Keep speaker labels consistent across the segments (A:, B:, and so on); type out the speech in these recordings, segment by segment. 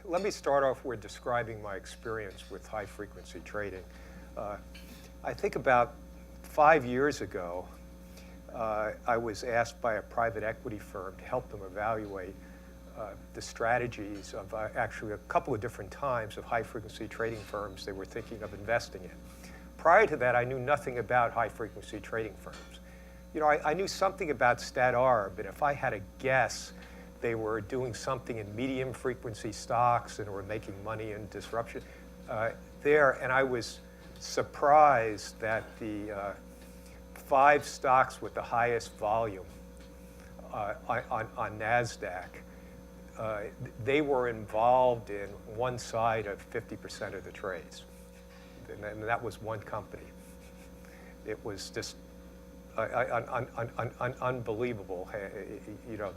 A: Let me start off with describing my experience with high-frequency trading. I think about 5 years ago, I was asked by a private equity firm to help them evaluate the strategies of actually a couple of different times of high-frequency trading firms they were thinking of investing in. Prior to that, I knew nothing about high-frequency trading firms. You know, I knew something about Stat-Arb, but if I had a guess, they were doing something in medium-frequency stocks and were making money in disruption there. And I was surprised that the 5 stocks with the highest volume on NASDAQ, they were involved in one side of 50% of the trades. And that was one company. It was just unbelievable, you know,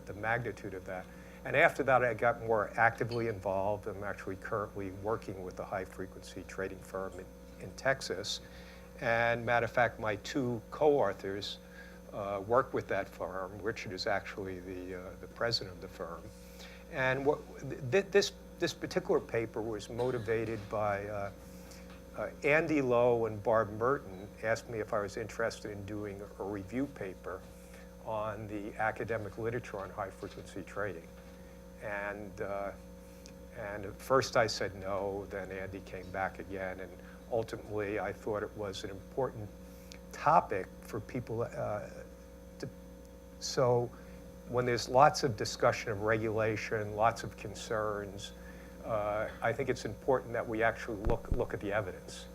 A: the magnitude of that. And after that, I got more actively involved. I'm actually currently working with a high-frequency trading firm in Texas. And matter of fact, my 2 co-authors work with that firm. Richard is actually the president of the firm. And this particular paper was motivated by Andy Lowe and Barb Merton asked me if I was interested in doing a review paper on the academic literature on high-frequency trading. And at first I said no, then Andy came back again, and ultimately I thought it was an important topic for people so when there's lots of discussion of regulation, lots of concerns, I think it's important that we actually look at the evidence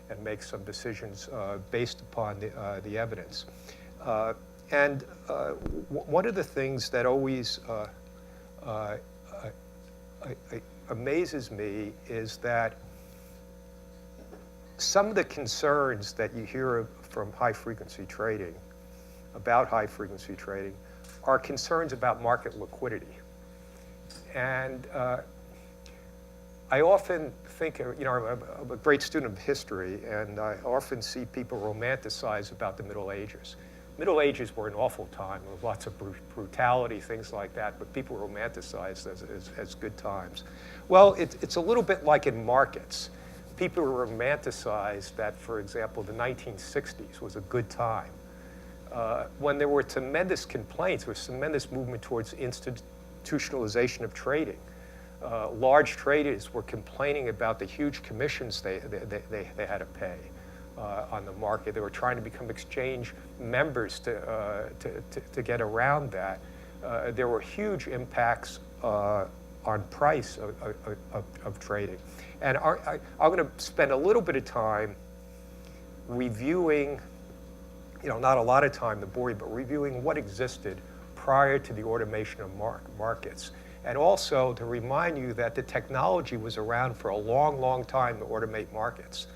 A: and make some decisions based upon the evidence. One of the things that always amazes me is that some of the concerns that you hear from high-frequency trading, about high-frequency trading, are concerns about market liquidity. And I often think, you know, I'm a great student of history, and I often see people romanticize about the Middle Ages. Middle Ages were an awful time with lots of brutality, things like that, but people romanticized as good times. Well, it's a little bit like in markets. People romanticize that, for example, the 1960s was a good time. When there were tremendous complaints, there was tremendous movement towards institutionalization of trading. Large traders were complaining about the huge commissions they had to pay on the market. They were trying to become exchange members to get around that. There were huge impacts on price of trading. And I'm going to spend a little bit of time reviewing, you know, not a lot of time to bore you, but reviewing what existed prior to the automation of markets. And also to remind you that the technology was around for a long, long time to automate markets.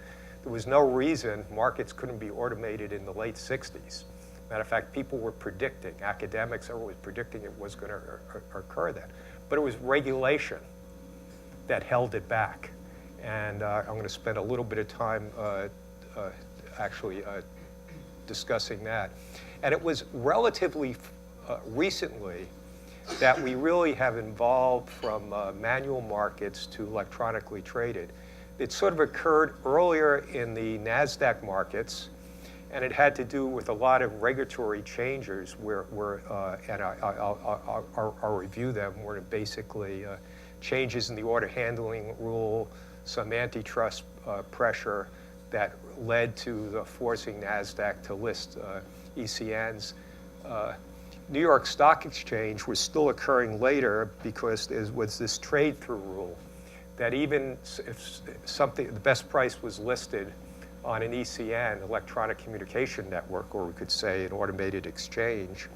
A: There was no reason markets couldn't be automated in the late 60s. Matter of fact, people were predicting, academics, everyone was predicting it was going to occur then. But it was regulation that held it back. And I'm going to spend a little bit of time actually discussing that. And it was relatively recently that we really have evolved from manual markets to electronically traded. It sort of occurred earlier in the NASDAQ markets, and it had to do with a lot of regulatory changes and I'll review them, where basically changes in the order handling rule, some antitrust pressure that led to the forcing NASDAQ to list ECNs. New York Stock Exchange was still occurring later because there was this trade-through rule that even if something, the best price was listed on an ECN, electronic communication network, or we could say an automated exchange,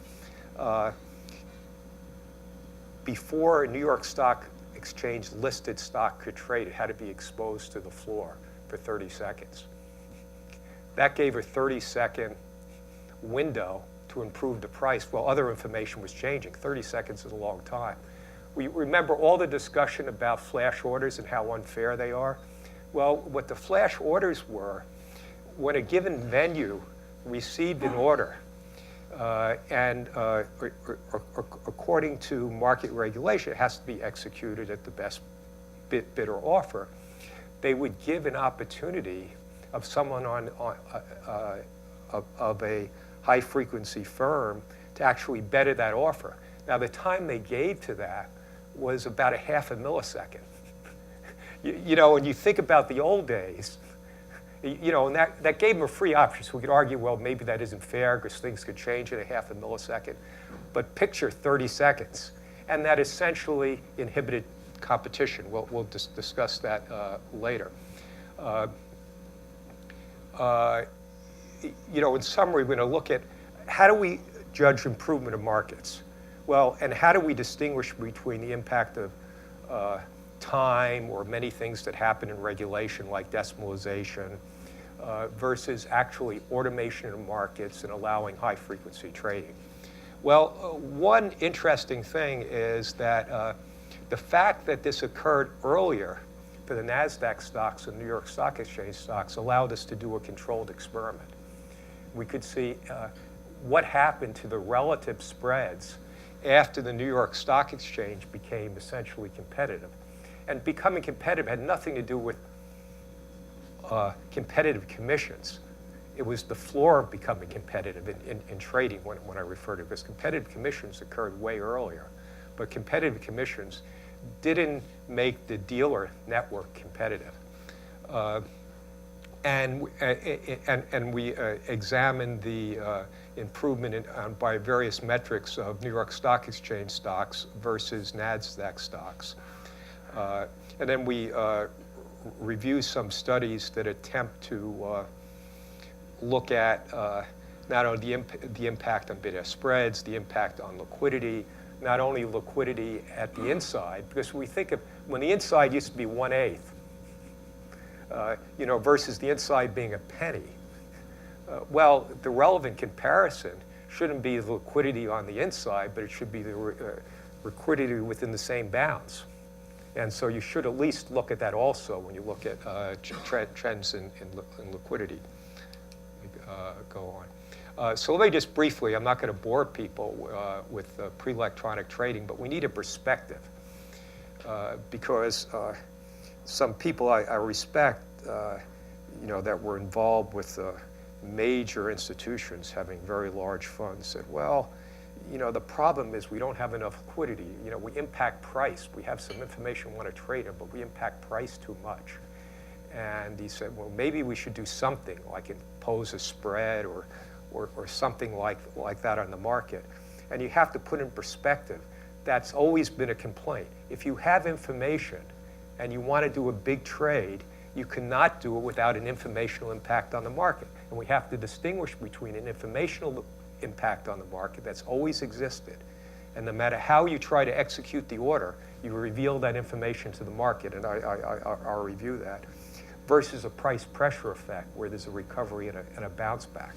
A: before New York Stock Exchange listed stock could trade, it had to be exposed to the floor for 30 seconds. That gave a 30-second window to improve the price while other information was changing. 30 seconds is a long time. We remember all the discussion about flash orders and how unfair they are. Well, what the flash orders were, when a given venue received an order, According to market regulation, it has to be executed at the best bid or offer. They would give an opportunity of someone of a high-frequency firm to actually better that offer. Now, the time they gave to that was about a half a millisecond. You know, when you think about the old days, you know, and that gave them a free option. So we could argue, well, maybe that isn't fair because things could change in a half a millisecond. But picture 30 seconds. And that essentially inhibited competition. We'll discuss that later. You know, in summary, we're going to look at how do we judge improvement of markets? Well, and how do we distinguish between the impact of time or many things that happen in regulation like decimalization versus actually automation of markets and allowing high-frequency trading? Well, one interesting thing is that the fact that this occurred earlier for the NASDAQ stocks and New York Stock Exchange stocks allowed us to do a controlled experiment. We could see what happened to the relative spreads after the New York Stock Exchange became essentially competitive. And becoming competitive had nothing to do with competitive commissions. It was the floor of becoming competitive in trading when I refer to it, because competitive commissions occurred way earlier. But competitive commissions didn't make the dealer network competitive. And we examined the improvement by various metrics of New York Stock Exchange stocks versus NASDAQ stocks. And then we review some studies that attempt to look at not only the impact on bid-ask spreads, the impact on liquidity, not only liquidity at the inside, because we think of when the inside used to be 1/8, you know, versus the inside being a penny. Well, the relevant comparison shouldn't be the liquidity on the inside, but it should be the liquidity within the same bounds. And so you should at least look at that also when you look at trends in liquidity. Go on. So let me just briefly, I'm not going to bore people with pre-electronic trading, but we need a perspective because some people I respect, you know, that were involved with major institutions having very large funds said, well, you know, the problem is we don't have enough liquidity. You know, we impact price. We have some information we want to trade in, but we impact price too much. And he said, well, maybe we should do something like impose a spread or something like that on the market. And you have to put in perspective, that's always been a complaint. If you have information and you want to do a big trade, you cannot do it without an informational impact on the market. And we have to distinguish between an informational impact on the market that's always existed, and no matter how you try to execute the order, you reveal that information to the market, and I'll review that, versus a price pressure effect where there's a recovery and a bounce back.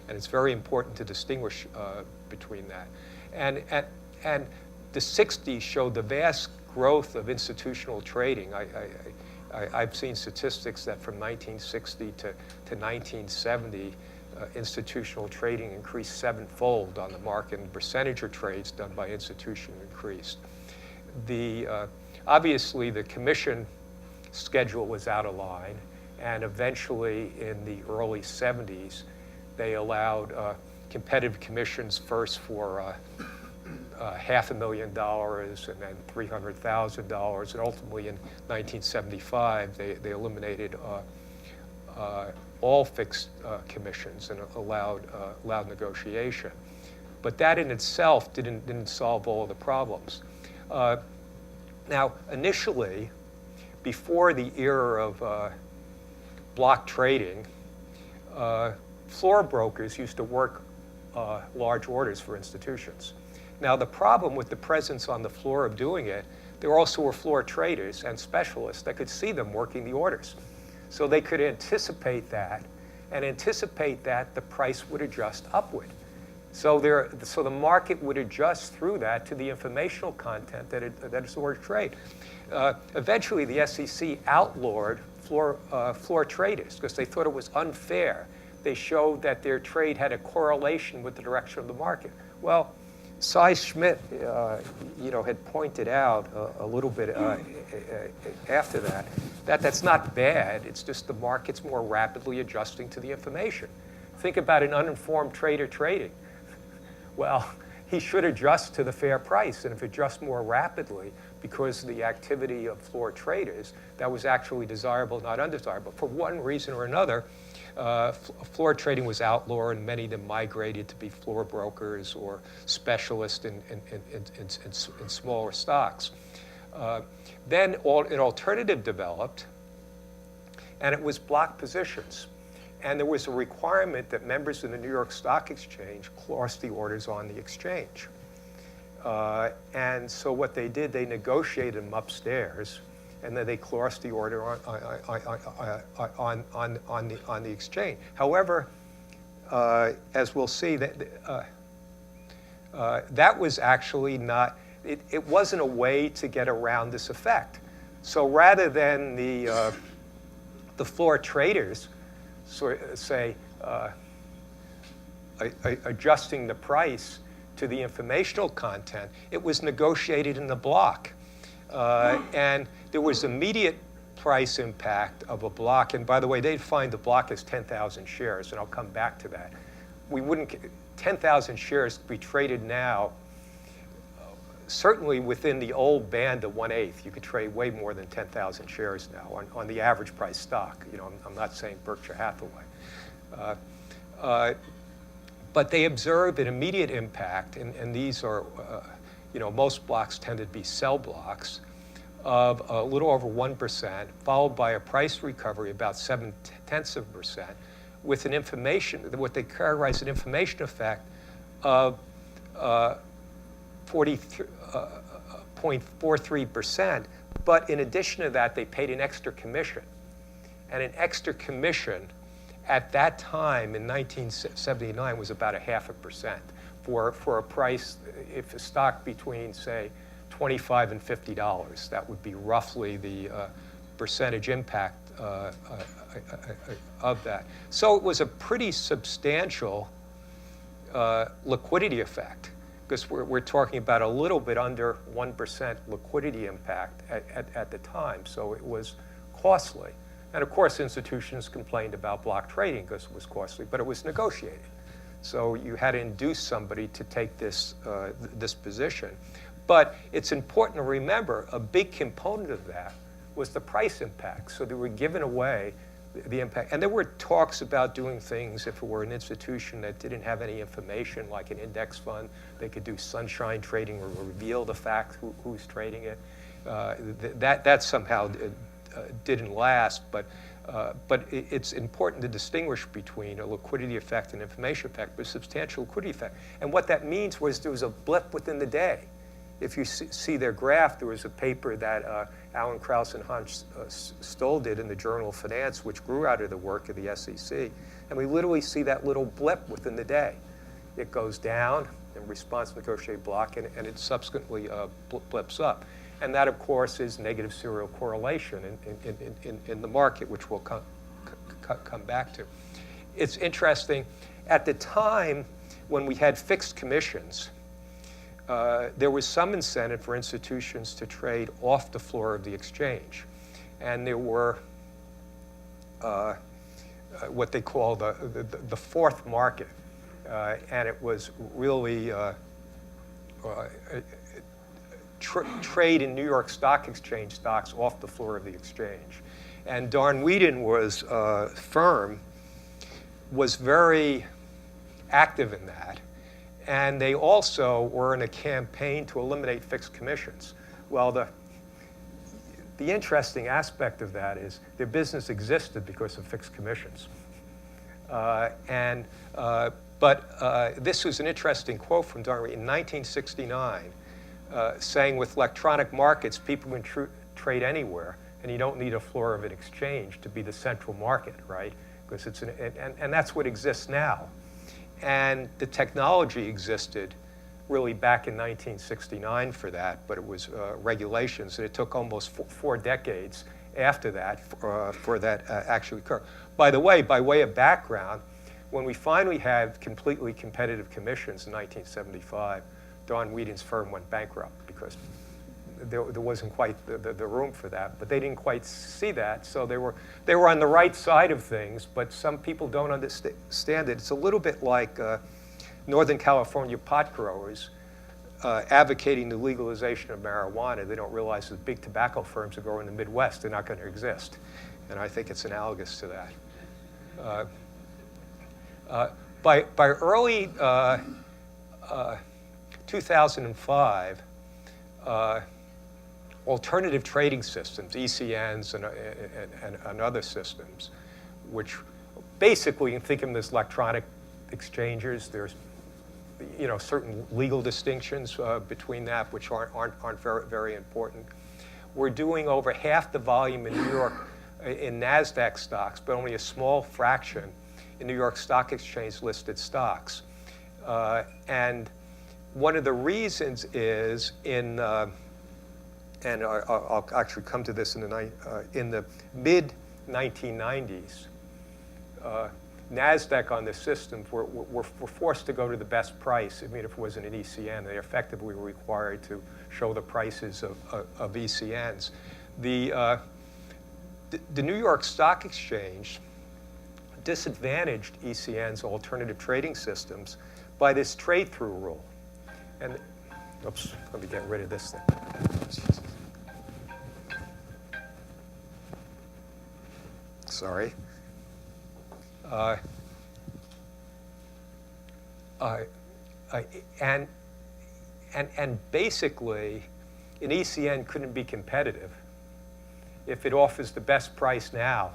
A: And it's very important to distinguish between that. And the 60s showed the vast growth of institutional trading. I've seen statistics that from 1960 to 1970, institutional trading increased 7-fold on the market, and the percentage of trades done by institution increased. Obviously, the commission schedule was out of line, and eventually in the early 70s, they allowed competitive commissions first for $500,000 and then $300,000, and ultimately in 1975, they eliminated all fixed commissions and allowed negotiation. But that in itself didn't solve all of the problems. Now, initially, before the era of block trading, floor brokers used to work large orders for institutions. Now, the problem with the presence on the floor of doing it, there also were floor traders and specialists that could see them working the orders. So they could anticipate that, and anticipate that the price would adjust upward. So the market would adjust through that to the informational content that is order trade. Eventually, the SEC outlawed floor traders because they thought it was unfair they showed that their trade had a correlation with the direction of the market. Well, Cy Schmidt, had pointed out a little bit after that that's not bad. It's just the market's more rapidly adjusting to the information. Think about an uninformed trader trading. Well, he should adjust to the fair price, and if it adjusts more rapidly because of the activity of floor traders, that was actually desirable, not undesirable. For one reason or another, floor trading was outlawed, and many of them migrated to be floor brokers or specialists in smaller stocks. Then an alternative developed, and it was block positions. And there was a requirement that members of the New York Stock Exchange cross the orders on the exchange. And so what they did, they negotiated them upstairs, and then they crossed the order on the exchange. However, as we'll see, that was actually not, it wasn't a way to get around this effect. So rather than the floor traders say adjusting the price to the informational content, it was negotiated in the block. And there was immediate price impact of a block. And by the way, they'd find the block as 10,000 shares, and I'll come back to that. 10,000 shares to be traded now, certainly within the old band of 1/8. You could trade way more than 10,000 shares now on the average price stock. I'm not saying Berkshire Hathaway. But they observed an immediate impact, and these are, most blocks tend to be sell blocks, of a little over 1%, followed by a price recovery about 0.7%, with an what they characterize an information effect of 0.43%. But in addition to that, they paid an extra commission. And an extra commission at that time in 1979 was about 0.5% for a price, if a stock between, say, $25 and $50, that would be roughly the percentage impact of that. So it was a pretty substantial liquidity effect, because we're talking about a little bit under 1% liquidity impact at the time. So it was costly. And of course, institutions complained about block trading because it was costly, but it was negotiated. So you had to induce somebody to take this position. But it's important to remember a big component of that was the price impact. So they were giving away the impact. And there were talks about doing things if it were an institution that didn't have any information, like an index fund. They could do sunshine trading or reveal the fact who's trading it. That somehow didn't last. But it's important to distinguish between a liquidity effect and information effect, but a substantial liquidity effect. And what that means was there was a blip within the day. If you see their graph, there was a paper that Alan Krauss and Hans Stoll did in the Journal of Finance, which grew out of the work of the SEC. And we literally see that little blip within the day. It goes down in response to negotiated block, and it subsequently blips up. And that, of course, is negative serial correlation in the market, which we'll come back to. It's interesting. At the time when we had fixed commissions, there was some incentive for institutions to trade off the floor of the exchange. And there were what they call the fourth market. And it was really trade in New York Stock Exchange stocks off the floor of the exchange. And Darn Whedon firm was very active in that. And they also were in a campaign to eliminate fixed commissions. Well, the interesting aspect of that is their business existed because of fixed commissions. But this was an interesting quote from Darn Whedon in 1969, saying with electronic markets, people can trade anywhere, and you don't need a floor of an exchange to be the central market, right? Because and that's what exists now. And the technology existed really back in 1969 for that, but it was regulations, and it took almost 4 decades after that for that actually occur. By the way, by way of background, when we finally had completely competitive commissions in 1975, Don Whedon's firm went bankrupt because there wasn't quite the room for that. But they didn't quite see that, so they were on the right side of things, but some people don't understand it. It's a little bit like Northern California pot growers advocating the legalization of marijuana. They don't realize that big tobacco firms that grow in the Midwest are not going to exist. And I think it's analogous to that. By early 2005, alternative trading systems, ECNs and other systems, which basically you can think of them as electronic exchangers. There's certain legal distinctions between that, which aren't very, very important. We're doing over half the volume in New York in NASDAQ stocks, but only a small fraction in New York Stock Exchange listed stocks. And one of the reasons is and I'll actually come to this in the mid-1990s, NASDAQ on the systems were forced to go to the best price. I mean, if it wasn't an ECN, they effectively were required to show the prices of ECNs. The New York Stock Exchange disadvantaged ECNs, alternative trading systems, by this trade-through rule. And, oops, let me get rid of this thing. Sorry. And basically, an ECN couldn't be competitive if it offers the best price now,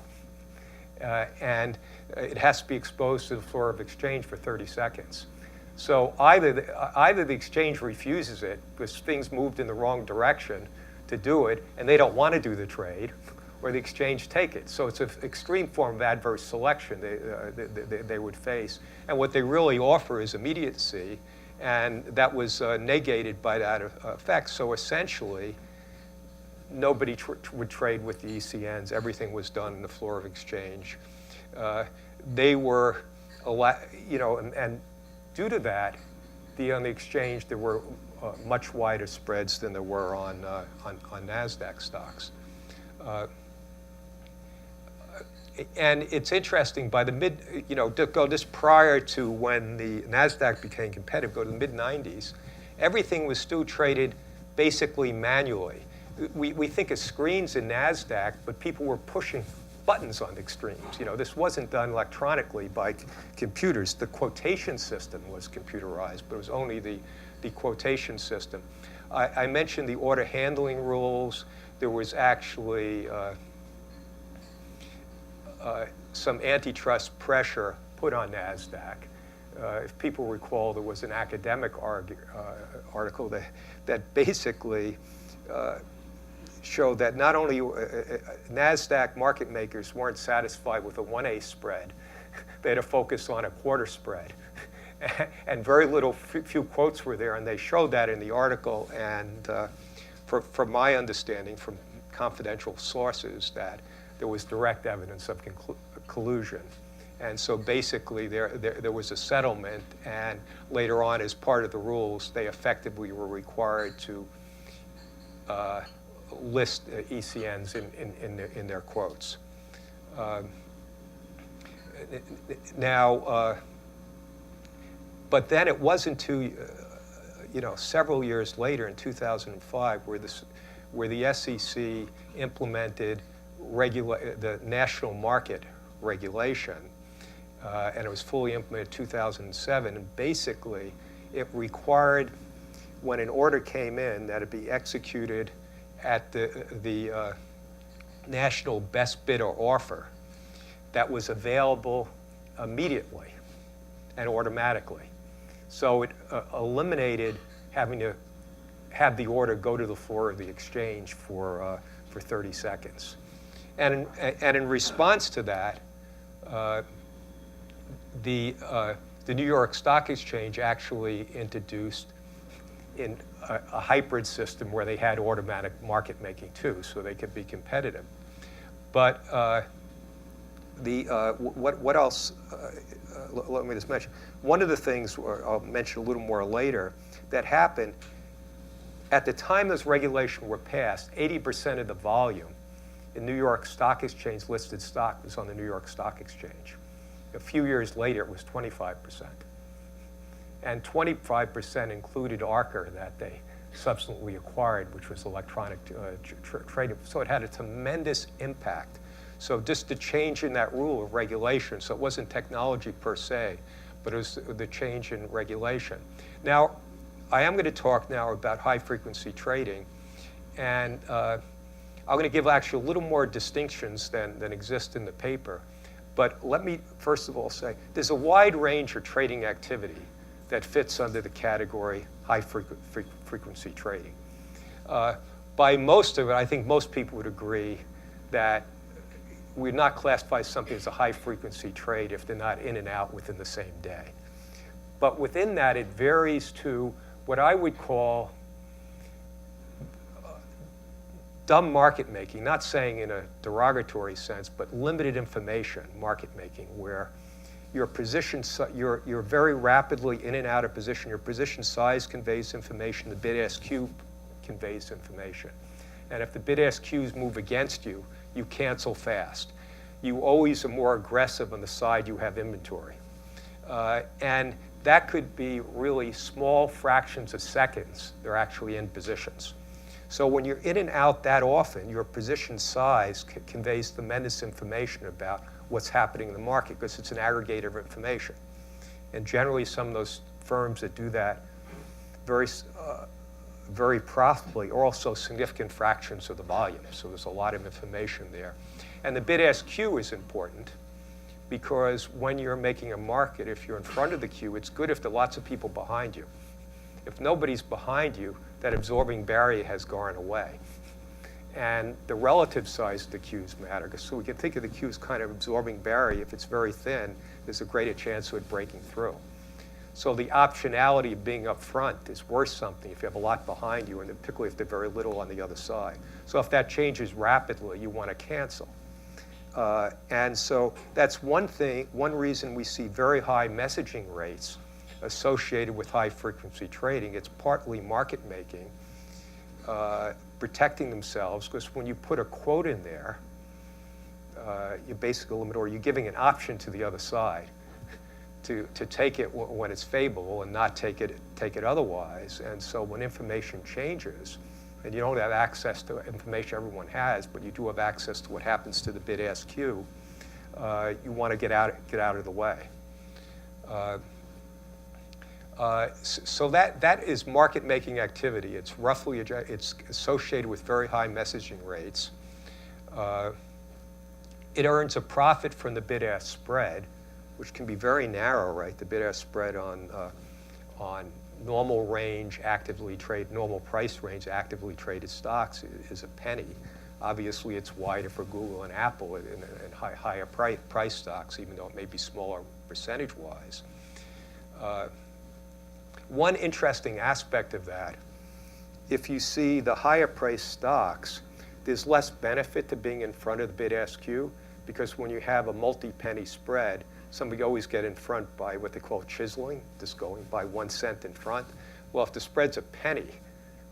A: and it has to be exposed to the floor of exchange for 30 seconds. So either the exchange refuses it because things moved in the wrong direction to do it, and they don't want to do the trade, or the exchange take it. So it's an extreme form of adverse selection they would face. And what they really offer is immediacy, and that was negated by that effect. So essentially, nobody would trade with the ECNs. Everything was done in the floor of exchange. They were, and due to that, on the exchange there were much wider spreads than there were on NASDAQ stocks. And it's interesting, by the go just prior to when the NASDAQ became competitive, go to the mid-90s, everything was still traded basically manually. We think of screens in NASDAQ, but people were pushing buttons on the screens. This wasn't done electronically by computers. The quotation system was computerized, but it was only the quotation system. I mentioned the order handling rules. There was actually some antitrust pressure put on NASDAQ. If people recall, there was an academic article that basically showed that not only NASDAQ market makers weren't satisfied with a 1/8 spread, they had to focus on a quarter spread. And very few quotes were there, and they showed that in the article. And from my understanding, from confidential sources, that there was direct evidence of collusion. And so basically there was a settlement, and later on, as part of the rules, they effectively were required to list ECNs in their quotes. But then it wasn't several years later, in 2005, where the SEC implemented the national market regulation, and it was fully implemented in 2007. And basically, it required, when an order came in, that it be executed at the national best bid or offer that was available immediately and automatically. So it eliminated having to have the order go to the floor of the exchange for 30 seconds. And in response to that, the New York Stock Exchange actually introduced in a hybrid system where they had automatic market making too, so they could be competitive. But what else? Let me just mention. One of the things I'll mention a little more later that happened at the time those regulations were passed. 80% of the volume in New York Stock Exchange listed stock was on the New York Stock Exchange. A few years later, it was 25%, and 25% included Archer that they subsequently acquired, which was electronic trading. So it had a tremendous impact. So just the change in that rule of regulation, so it wasn't technology per se, but it was the change in regulation. Now, I am going to talk now about high-frequency trading, and I'm going to give actually a little more distinctions than exist in the paper. But let me first of all say, there's a wide range of trading activity that fits under the category high-frequency trading. By most of it, I think most people would agree that we'd not classify something as a high-frequency trade if they're not in and out within the same day. But within that, it varies to what I would call dumb market making, not saying in a derogatory sense, but limited information market making, where your position, you're very rapidly in and out of position. Your position size conveys information. The bid-ask Q conveys information. And if the bid-ask Qs move against you, you cancel fast. You always are more aggressive on the side you have inventory. And that could be really small fractions of seconds they're actually in positions. So when you're in and out that often, your position size conveys tremendous information about what's happening in the market because it's an aggregator of information. And generally, some of those firms that do that very profitably are also significant fractions of the volume. So there's a lot of information there. And the bid-ask Q is important because when you're making a market, if you're in front of the queue, it's good if there are lots of people behind you. If nobody's behind you, that absorbing barrier has gone away. And the relative size of the queues matter. So we can think of the queue as kind of absorbing barrier. If it's very thin, there's a greater chance of it breaking through. So the optionality of being up front is worth something if you have a lot behind you, and particularly if there's very little on the other side. So if that changes rapidly, you want to cancel. And so that's one reason we see very high messaging rates associated with high-frequency trading. It's partly market making, protecting themselves, because when you put a quote in there, you basically limit, or you're giving an option to the other side to take it when it's favorable and not take it otherwise. And so when information changes, and you don't have access to information everyone has, but you do have access to what happens to the bid-ask Q, you want to get out of the way. So that is market-making activity. It's associated with very high messaging rates. It earns a profit from the bid-ask spread, which can be very narrow, right? The bid-ask spread on normal range, normal price range, actively traded stocks is a penny. Obviously, it's wider for Google and Apple and higher price stocks, even though it may be smaller percentage-wise. One interesting aspect of that, if you see the higher priced stocks, there's less benefit to being in front of the bid-ask Q, because when you have a multi-penny spread, somebody always get in front by what they call chiseling, just going by 1 cent in front. Well, if the spread's a penny,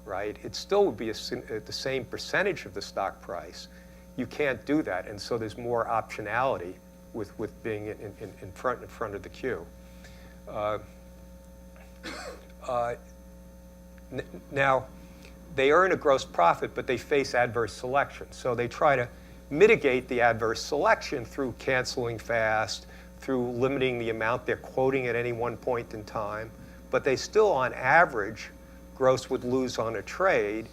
A: right, it still would be the same percentage of the stock price. You can't do that, and so there's more optionality with being in front of the queue. Now, they earn a gross profit, but they face adverse selection. So they try to mitigate the adverse selection through canceling fast, through limiting the amount they're quoting at any one point in time. But they still, on average, gross would lose on a trade,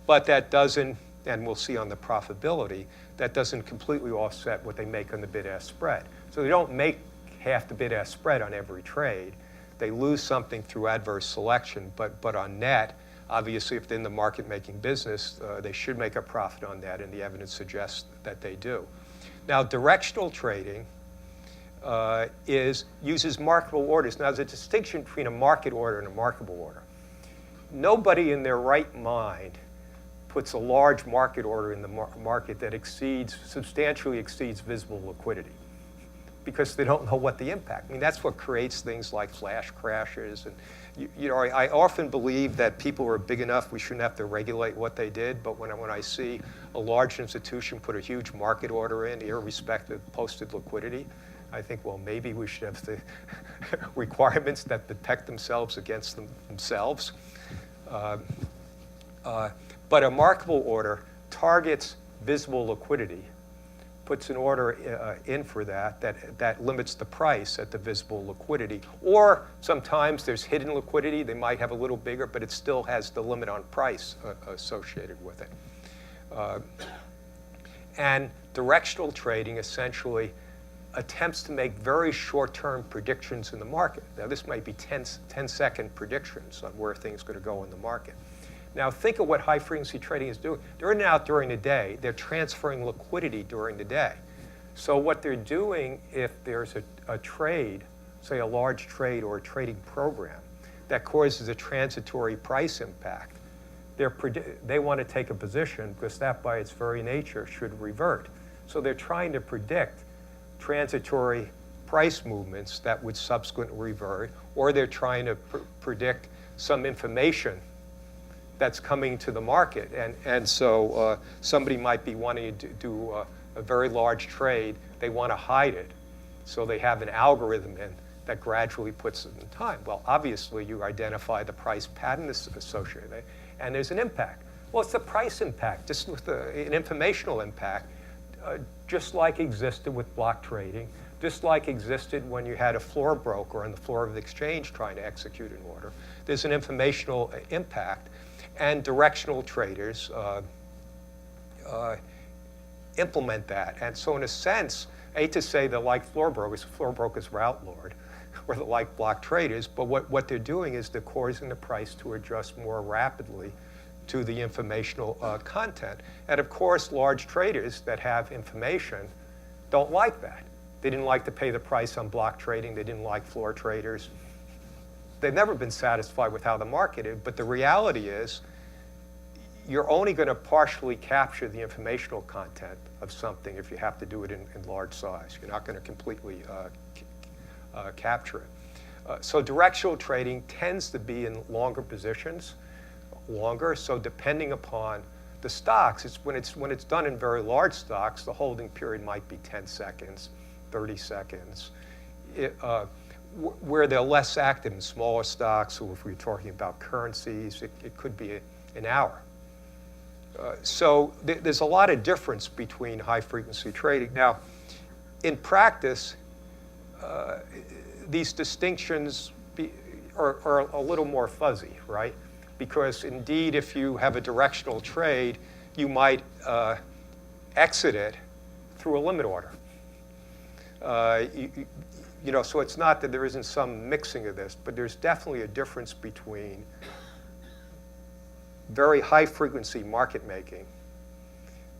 A: but that doesn't, and we'll see on the profitability, that doesn't completely offset what they make on the bid-ask spread. So they don't make half the bid-ask spread on every trade. They lose something through adverse selection, but on net, obviously, if they're in the market-making business, they should make a profit on that, and the evidence suggests that they do. Now, directional trading uses marketable orders. Now, there's a distinction between a market order and a marketable order. Nobody in their right mind puts a large market order in the market that substantially exceeds visible liquidity. because they don't know what the impact. I mean, that's what creates things like flash crashes. And I often believe that people are big enough, we shouldn't have to regulate what they did. But when I see a large institution put a huge market order in, irrespective of posted liquidity, I think, well, maybe we should have the requirements that protect themselves against themselves. But a marketable order targets visible liquidity, puts an order in for that limits the price at the visible liquidity. Or sometimes there's hidden liquidity. They might have a little bigger, but it still has the limit on price associated with it. And directional trading essentially attempts to make very short-term predictions in the market. Now, this might be 10-second predictions on where things are going to go in the market. Now, think of what high-frequency trading is doing. They're in and out during the day. They're transferring liquidity during the day. So what they're doing, if there's a trade, say a large trade or a trading program, that causes a transitory price impact, they want to take a position because that, by its very nature, should revert. So they're trying to predict transitory price movements that would subsequently revert, or they're trying to predict some information that's coming to the market. And so somebody might be wanting to do a very large trade. They want to hide it. So they have an algorithm in that gradually puts it in time. Well, obviously, you identify the price pattern associated with it, and there's an impact. Well, it's the price impact, just with an informational impact, just like existed with block trading, just like existed when you had a floor broker on the floor of the exchange trying to execute an order. There's an informational impact, and directional traders implement that. And so in a sense, I hate to say they're like floor brokers were outlawed, or they're like block traders, but what they're doing is they're causing the price to adjust more rapidly to the informational content. And of course, large traders that have information don't like that. They didn't like to pay the price on block trading. They didn't like floor traders. They've never been satisfied with how the market is, but the reality is you're only going to partially capture the informational content of something if you have to do it in large size. You're not going to completely capture it. So directional trading tends to be in longer positions, so depending upon the stocks, when it's done in very large stocks, the holding period might be 10 seconds, 30 seconds. Where they're less active in smaller stocks, or if we're talking about currencies, it could be an hour. So there's a lot of difference between high-frequency trading. Now, in practice, these distinctions are a little more fuzzy, right? Because indeed, if you have a directional trade, you might exit it through a limit order. So it's not that there isn't some mixing of this, but there's definitely a difference between very high-frequency market making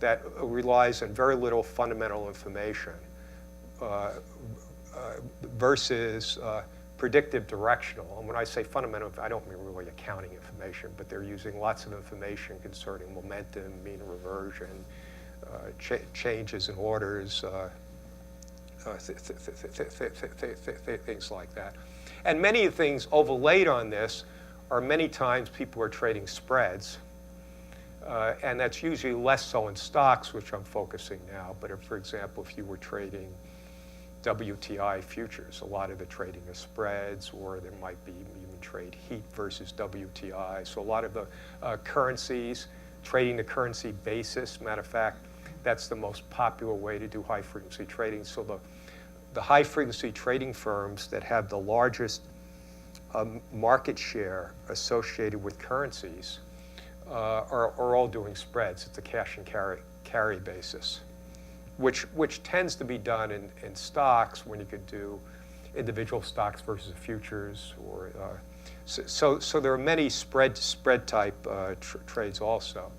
A: that relies on very little fundamental information versus predictive directional. And when I say fundamental, I don't mean really accounting information, but they're using lots of information concerning momentum, mean reversion, changes in orders, things like that. And many things overlaid on this are many times people are trading spreads. And that's usually less so in stocks, which I'm focusing now. But if, for example, if you were trading WTI futures, a lot of the trading is spreads, or there might be even trade heat versus WTI. So a lot of the currencies, trading the currency basis. Matter of fact, that's the most popular way to do high-frequency trading. So the high-frequency trading firms that have the largest market share associated with currencies are all doing spreads. It's a cash and carry basis, which tends to be done in stocks when you could do individual stocks versus futures, or so there are many spread type trades also.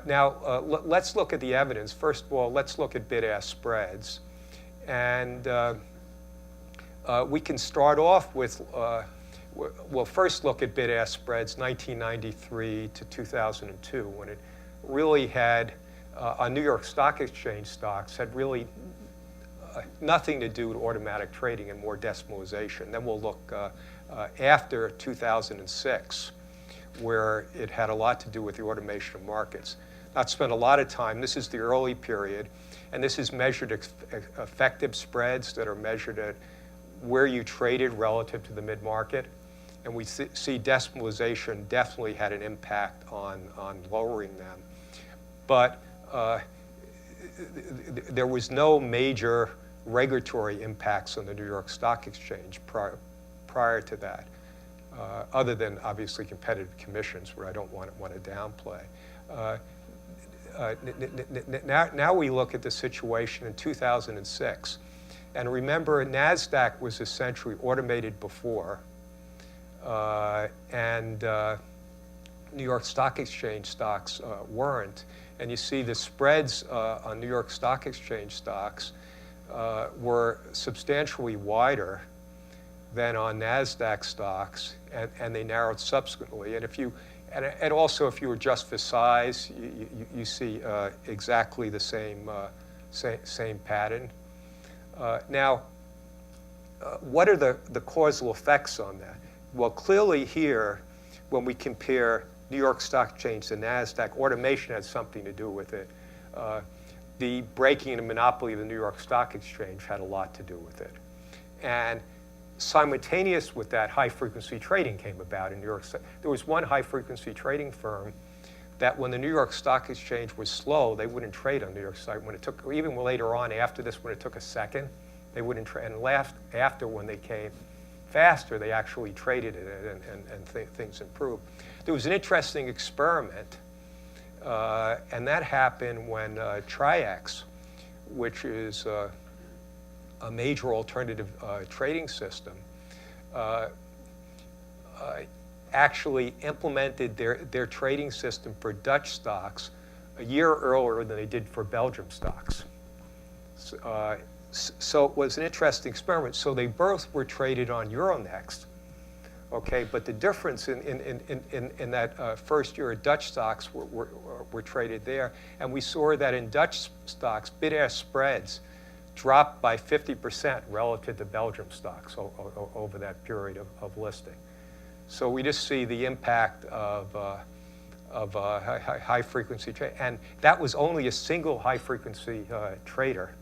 A: Now let's look at the evidence. First of all, let's look at bid-ask spreads, and we can start off with we'll first look at bid-ask spreads 1993 to 2002, when it really had on New York Stock Exchange stocks had really nothing to do with automatic trading and more decimalization. Then we'll look after 2006, where it had a lot to do with the automation of markets. Not spent a lot of time. This is the early period, and this is measured effective spreads that are measured at where you traded relative to the mid-market. And we see decimalization definitely had an impact on lowering them. But there was no major regulatory impacts on the New York Stock Exchange prior to that, other than obviously competitive commissions, where I don't want to downplay. Now we look at the situation in 2006. And remember, NASDAQ was essentially automated before, and New York Stock Exchange stocks weren't. And you see the spreads on New York Stock Exchange stocks were substantially wider than on NASDAQ stocks, and they narrowed subsequently. And and also if you adjust for size, you see exactly the same pattern. Now, what are the causal effects on that? Well, clearly here, when we compare New York Stock Exchange to NASDAQ, automation had something to do with it. The breaking and monopoly of the New York Stock Exchange had a lot to do with it. And simultaneous with that, high-frequency trading came about in New York. There was one high-frequency trading firm that when the New York Stock Exchange was slow, they wouldn't trade on New York Stock. When it took, even later on after this, when it took a second, they wouldn't trade. And after, when they came faster, they actually traded it, and things improved. There was an interesting experiment, and that happened when Tri-X, which is a major alternative trading system, actually implemented their trading system for Dutch stocks a year earlier than they did for Belgium stocks. So it was an interesting experiment. So they both were traded on Euronext, okay? But the difference in that first year, Dutch stocks were traded there, and we saw that in Dutch stocks, bid-ask spreads dropped by 50% relative to Belgium stocks over that period of listing. So we just see the impact of high-frequency trade, and that was only a single high-frequency trader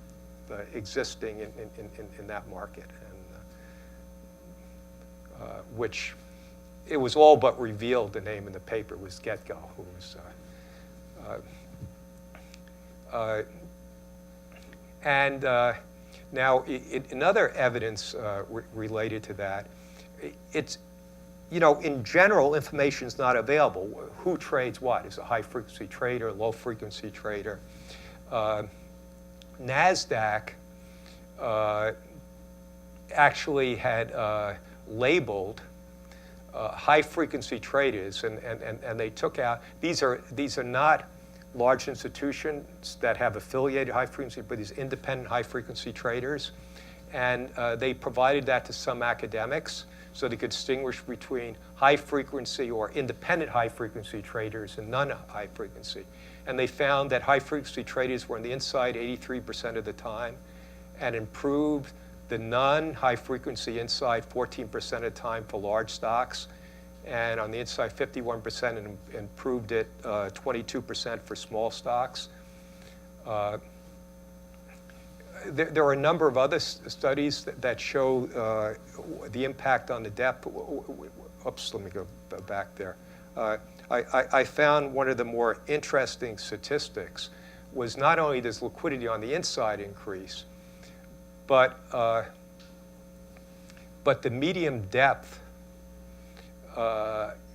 A: existing in that market, and which it was all but revealed. The name in the paper was GetGo, who was. Now, another evidence related to that, it's, in general, information is not available. Who trades what? Is a high-frequency trader, low-frequency trader? NASDAQ actually had labeled high-frequency traders, and they took out, these are not large institutions that have affiliated high-frequency, but these independent high-frequency traders. And they provided that to some academics so they could distinguish between high-frequency or independent high-frequency traders and non-high-frequency. And they found that high-frequency traders were on the inside 83% of the time and improved the non-high-frequency inside 14% of the time for large stocks, and on the inside 51%, and improved it 22% for small stocks. There are a number of other studies that show the impact on the depth. Oops, let me go back there. I found one of the more interesting statistics was not only does liquidity on the inside increase, but the medium depth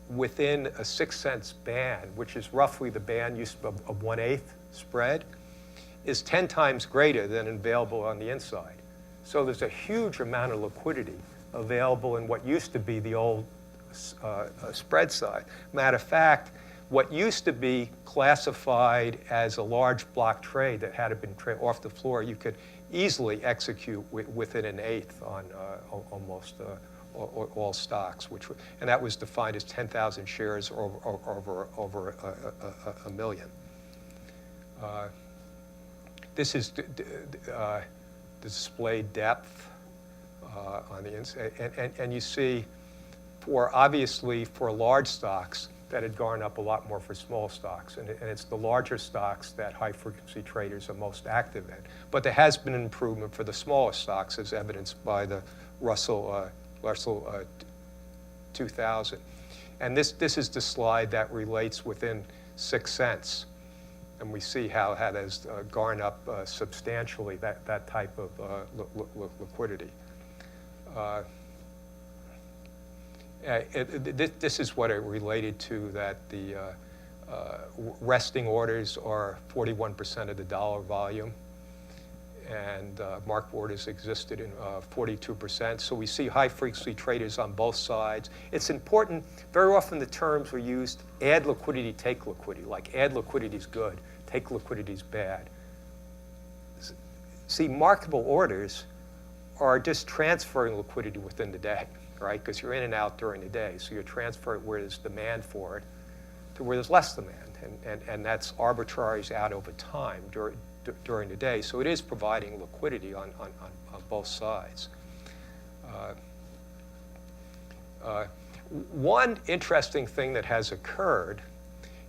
A: within a 6-cent band, which is roughly the band use of 1/8 spread, is 10 times greater than available on the inside. So there's a huge amount of liquidity available in what used to be the old spread side. Matter of fact, what used to be classified as a large block trade that had been off the floor, you could easily execute within 1/8 on almost all stocks, and that was defined as 10,000 shares or over a million. This is the display depth on the inside. And you see, obviously for large stocks, that had gone up a lot more for small stocks. And it's the larger stocks that high-frequency traders are most active in. But there has been an improvement for the smaller stocks, as evidenced by the Russell 2000. And this is the slide that relates within 6 cents. And we see how that has gone up substantially, that type of liquidity. This is what it related to, that the resting orders are 41% of the dollar volume, and market orders existed in 42%. So we see high-frequency traders on both sides. It's important, very often the terms are used, add liquidity, take liquidity, like add liquidity is good, take liquidity is bad. See, marketable orders are just transferring liquidity within the day, right? Because you're in and out during the day. So you're transferring where there's demand for it to where there's less demand. And that's arbitraged out over time during the day. So it is providing liquidity on both sides. One interesting thing that has occurred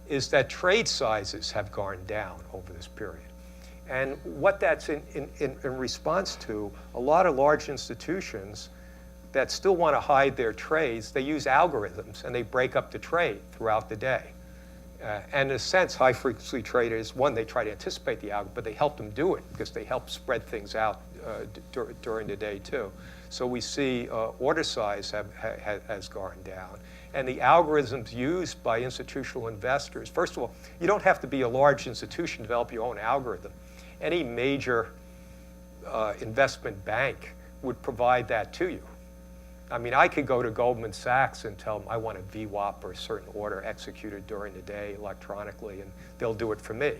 A: is that trade sizes have gone down over this period. And what that's in response to, a lot of large institutions that still want to hide their trades, they use algorithms and they break up the trade throughout the day. And in a sense, high-frequency traders, one, they try to anticipate the algorithm, but they help them do it because they help spread things out during the day too. So we see order size has gone down. And the algorithms used by institutional investors, first of all, you don't have to be a large institution to develop your own algorithm. Any major investment bank would provide that to you. I mean, I could go to Goldman Sachs and tell them I want a VWAP or a certain order executed during the day electronically, and they'll do it for me.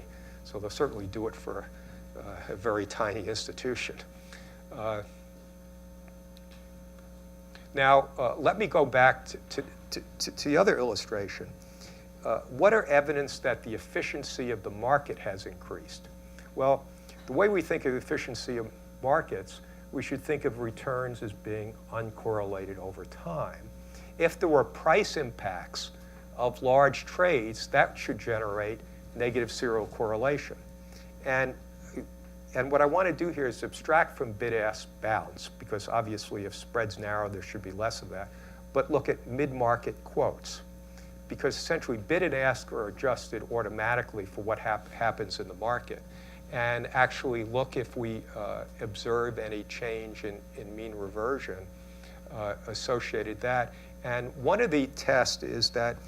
A: So they'll certainly do it for a very tiny institution. Now, let me go back to the other illustration. What are evidence that the efficiency of the market has increased? Well, the way we think of efficiency of markets, we should think of returns as being uncorrelated over time. If there were price impacts of large trades, that should generate negative serial correlation. And what I want to do here is abstract from bid-ask bounds, because obviously if spreads narrow, there should be less of that. But look at mid-market quotes, because essentially bid and ask are adjusted automatically for what happens in the market. And actually look if we observe any change in mean reversion associated that. And one of the tests is that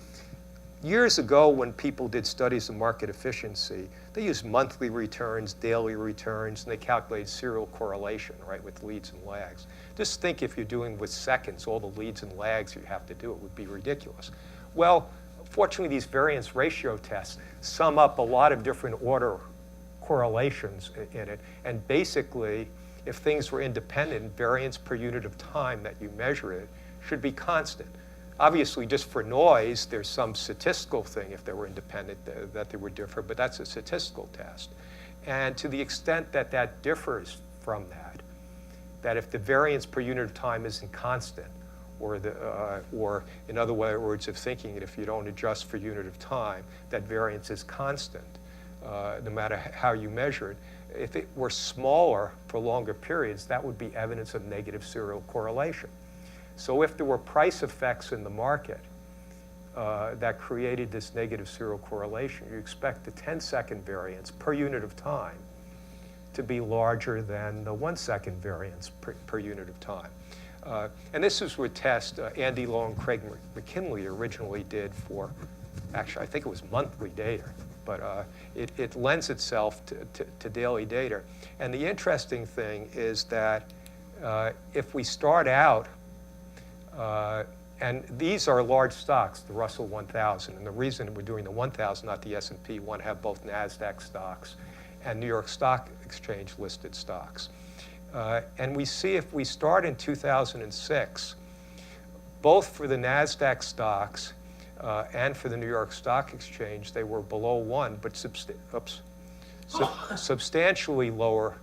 A: years ago when people did studies of market efficiency, they used monthly returns, daily returns, and they calculated serial correlation, right, with leads and lags. Just think if you're doing with seconds, all the leads and lags you have to do, it would be ridiculous. Well, fortunately, these variance ratio tests sum up a lot of different order correlations in it, and basically, if things were independent, variance per unit of time that you measure it should be constant. Obviously, just for noise, there's some statistical thing if they were independent that they would differ, but that's a statistical test. And to the extent that that differs from that if the variance per unit of time isn't constant, or in other words of thinking it, if you don't adjust for unit of time, that variance is constant. No matter how you measure it. If it were smaller for longer periods, that would be evidence of negative serial correlation. So if there were price effects in the market that created this negative serial correlation, you expect the 10-second variance per unit of time to be larger than the 1-second variance per unit of time. And this is what test Andy Lowe and Craig McKinley originally did for, actually, I think it was monthly data. But it lends itself to daily data. And the interesting thing is that if we start out, and these are large stocks, the Russell 1000, and the reason we're doing the 1000, not the S&P, we want to have both NASDAQ stocks and New York Stock Exchange listed stocks. And we see if we start in 2006, both for the NASDAQ stocks and for the New York Stock Exchange, they were below 1, but substantially lower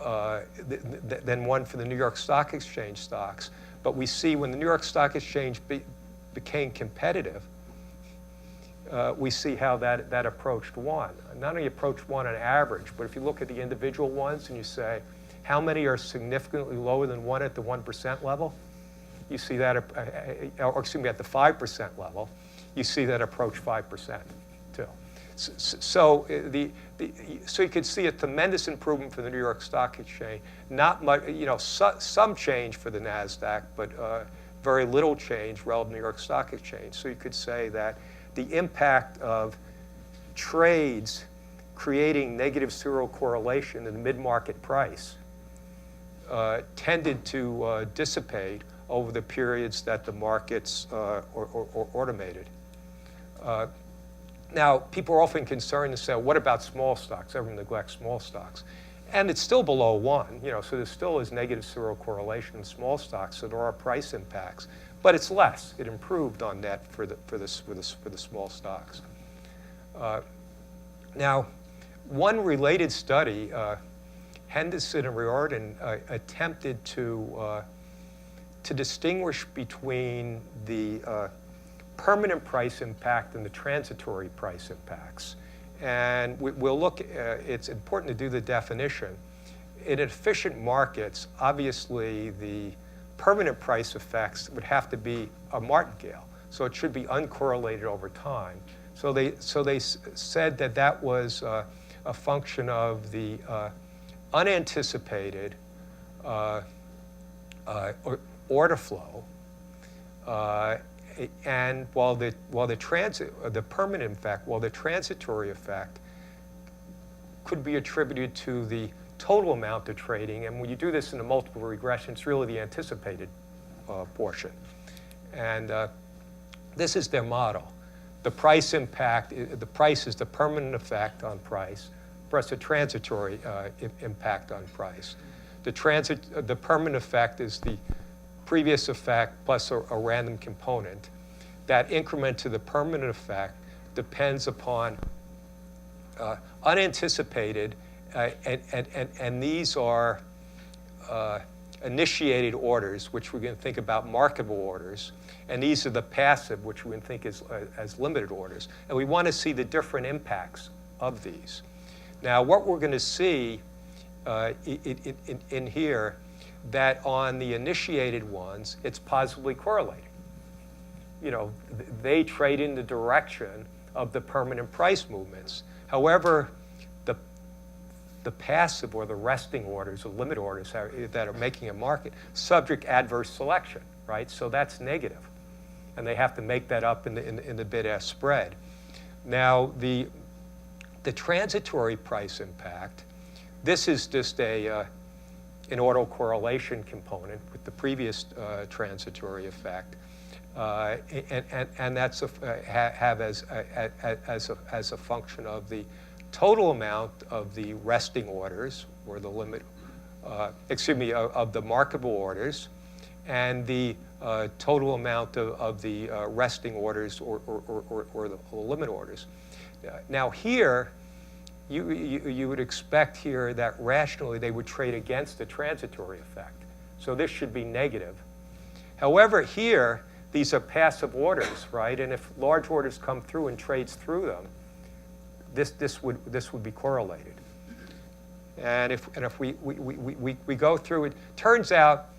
A: than one for the New York Stock Exchange stocks. But we see when the New York Stock Exchange became competitive, we see how that approached one. Not only approached one on average, but if you look at the individual ones and you say, how many are significantly lower than one at the 1% level? You see that, or excuse me, at the 5% level, you see that approach 5% too. So you could see a tremendous improvement for the New York Stock Exchange. Not much, some change for the NASDAQ, but very little change relative to the New York Stock Exchange. So you could say that the impact of trades creating negative serial correlation in the mid-market price tended to dissipate over the periods that the markets automated. Now, people are often concerned and say, what about small stocks? Everyone neglects small stocks. And it's still below 1, so there still is negative serial correlation in small stocks, so there are price impacts. But it's less. It improved on net for the small stocks. Now, one related study, Henderson and Riordan attempted to distinguish between the permanent price impact and the transitory price impacts. And we'll look, it's important to do the definition. In efficient markets, obviously the permanent price effects would have to be a martingale. So it should be uncorrelated over time. So they said that was a function of the unanticipated order flow, and while the permanent effect, while the transitory effect could be attributed to the total amount of trading, and when you do this in a multiple regression, it's really the anticipated portion. And this is their model. The price impact, the price is the permanent effect on price, plus the transitory impact on price. The permanent effect is the previous effect plus a random component. That increment to the permanent effect depends upon unanticipated, and these are initiated orders, which we're going to think about marketable orders, and these are the passive, which we can think as limited orders. And we want to see the different impacts of these. Now, what we're going to see in here, that on the initiated ones, it's positively correlated. They trade in the direction of the permanent price movements. However, the passive or the resting orders or limit orders that are making a market subject adverse selection, right? So that's negative, and they have to make that up in the bid-ask spread. Now, the transitory price impact, this is just an autocorrelation component with the previous transitory effect, and that's as a function of the total amount of the resting orders, or the limit, of the marketable orders, and the total amount of the resting orders or the limit orders. Now here, you would expect here that rationally they would trade against the transitory effect. So this should be negative. However, here, these are passive orders, right? And if large orders come through and trades through them, this would be correlated. And if we go through it, turns out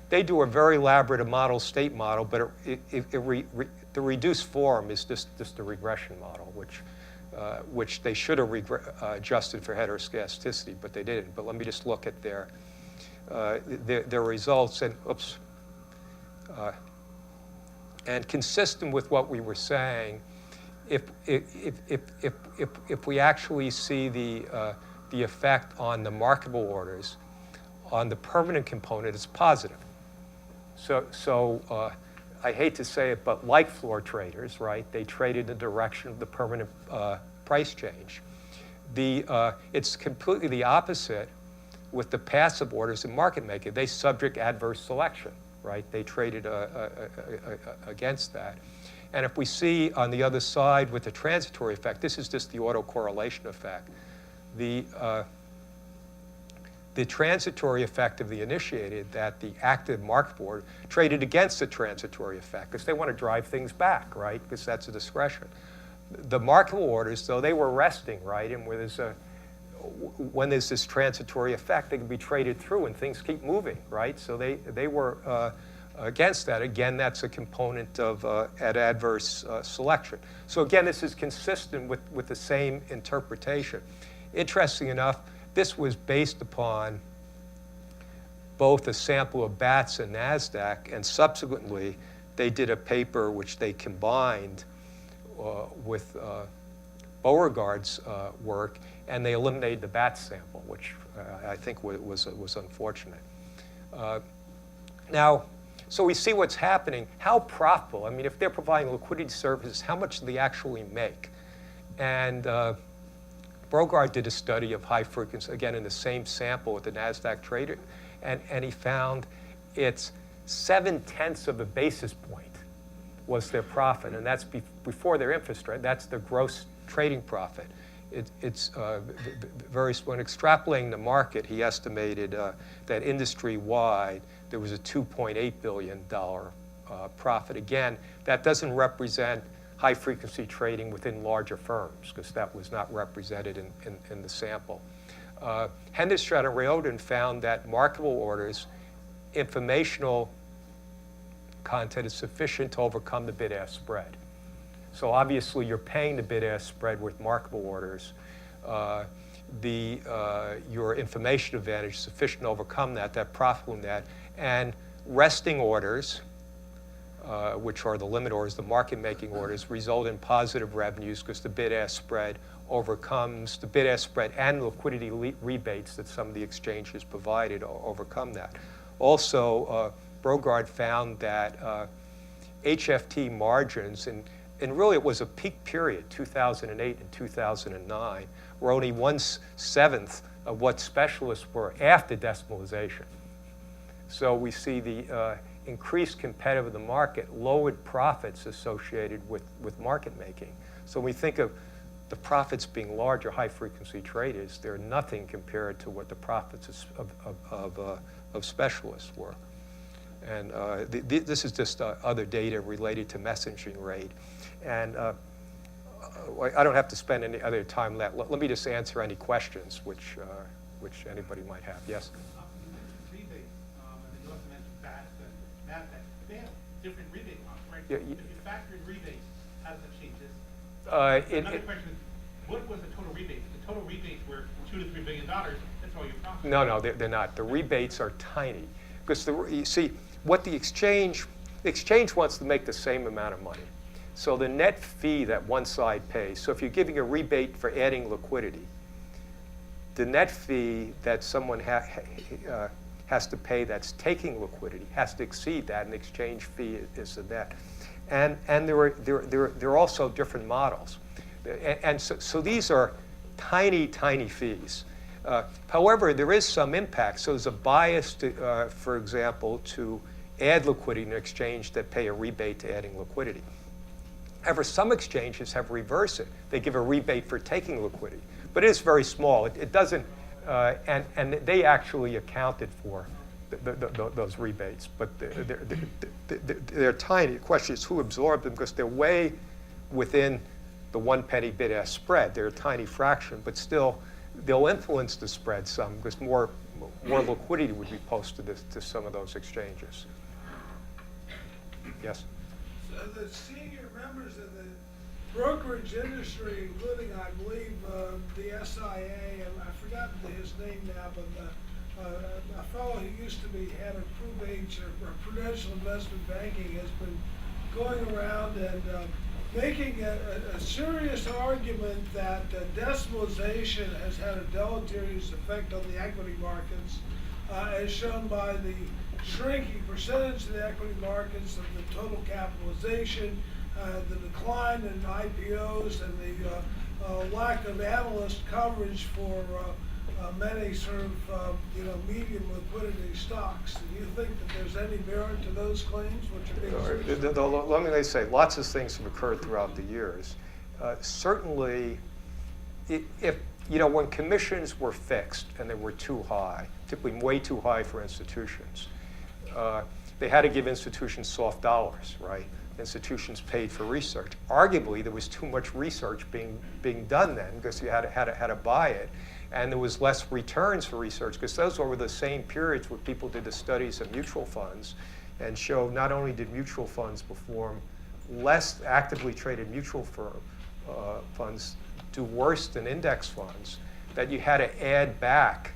A: they do a very elaborate state model, but the reduced form is just a regression model, which they should have adjusted for heteroscedasticity, but they didn't. But let me just look at their results, and consistent with what we were saying, if we actually see the effect on the marketable orders, on the permanent component, it's positive. So I hate to say it, but like floor traders, right? They traded in the direction of the permanent price change. It's completely the opposite with the passive orders in market making. They subject adverse selection, right? They traded against that. And if we see on the other side with the transitory effect, this is just the autocorrelation effect. the transitory effect of the initiated, that the active market board traded against the transitory effect because they want to drive things back, right? Because that's a discretion. The marketable orders, though, they were resting, right? And when there's this transitory effect, they can be traded through and things keep moving, right? So they were against that. Again, that's a component of adverse selection. So again, this is consistent with the same interpretation. Interesting enough, this was based upon both a sample of BATS and NASDAQ, and subsequently they did a paper which they combined with Beauregard's work, and they eliminated the BATS sample, which I think was unfortunate. Now, so we see what's happening. How profitable? I mean, if they're providing liquidity services, how much do they actually make? And Beauregard did a study of high frequency, again, in the same sample with the NASDAQ trader, and he found it's 0.7 of a basis point was their profit, and that's before their infrastructure. That's the gross trading profit. It's very, when extrapolating the market, he estimated that industry-wide there was a $2.8 billion profit. Again, that doesn't represent high-frequency trading within larger firms, because that was not represented in the sample. Henderson and Rayoden found that marketable orders, informational content is sufficient to overcome the bid-ask spread. So obviously, you're paying the bid-ask spread with marketable orders. Your information advantage is sufficient to overcome that profit from that. And resting orders, which are the limit orders, the market-making orders, result in positive revenues because the bid-ask spread overcomes the bid-ask spread and liquidity rebates that some of the exchanges provided overcome that. Also, Beauregard found that HFT margins, and really it was a peak period, 2008 and 2009, were only 1/7 of what specialists were after decimalization. So we see the increased competitive of the market lowered profits associated with market making. So when we think of the profits being larger high-frequency traders, they're nothing compared to what the profits of specialists were. And this is just other data related to messaging rate. And I don't have to spend any other time left. Let me just answer any questions which anybody might have. Yes?
B: Rebates, and you also mentioned BATS and NASDAQ. They have different rebate amounts, right?
A: Yeah,
B: if you factor in rebates, how does that change this? Another question is, what was the total rebate? If the total rebates were $2 to $3 billion, that's all your profit.
A: No, they're not. The rebates are tiny. Because you see, what the exchange wants to make the same amount of money. So the net fee that one side pays, so if you're giving a rebate for adding liquidity, the net fee that someone has to pay that's taking liquidity has to exceed that, and the exchange fee is the net. And there are also different models. And so these are tiny, tiny fees. However, there is some impact. So there's a bias, for example, to add liquidity in an exchange that pay a rebate to adding liquidity. However, some exchanges have reversed it. They give a rebate for taking liquidity. But it is very small. It doesn't, and they actually accounted for those rebates. But they're tiny. The question is who absorbed them, because they're way within the 1 penny bid-ask spread. They're a tiny fraction, but still, they'll influence the spread some because more liquidity would be posted to some of those exchanges. Yes?
C: So the senior members of the brokerage industry, including, I believe, the SIA, and I've forgotten his name now, but a fellow who used to be head of PRUBH or Prudential Investment Banking has been going around and making a serious argument that decimalization has had a deleterious effect on the equity markets, as shown by the shrinking percentage of the equity markets of the total capitalization, the decline in IPOs, and the lack of analyst coverage for many sort of medium liquidity stocks. Do you think that there's any merit to those claims, which are being
A: let me say, lots of things have occurred throughout the years. Certainly, if when commissions were fixed and they were too high, typically way too high for institutions. They had to give institutions soft dollars, right? Institutions paid for research. Arguably, there was too much research being done then because you had to buy it. And there was less returns for research because those were the same periods where people did the studies of mutual funds and showed not only did mutual funds perform less actively traded mutual funds do worse than index funds, that you had to add back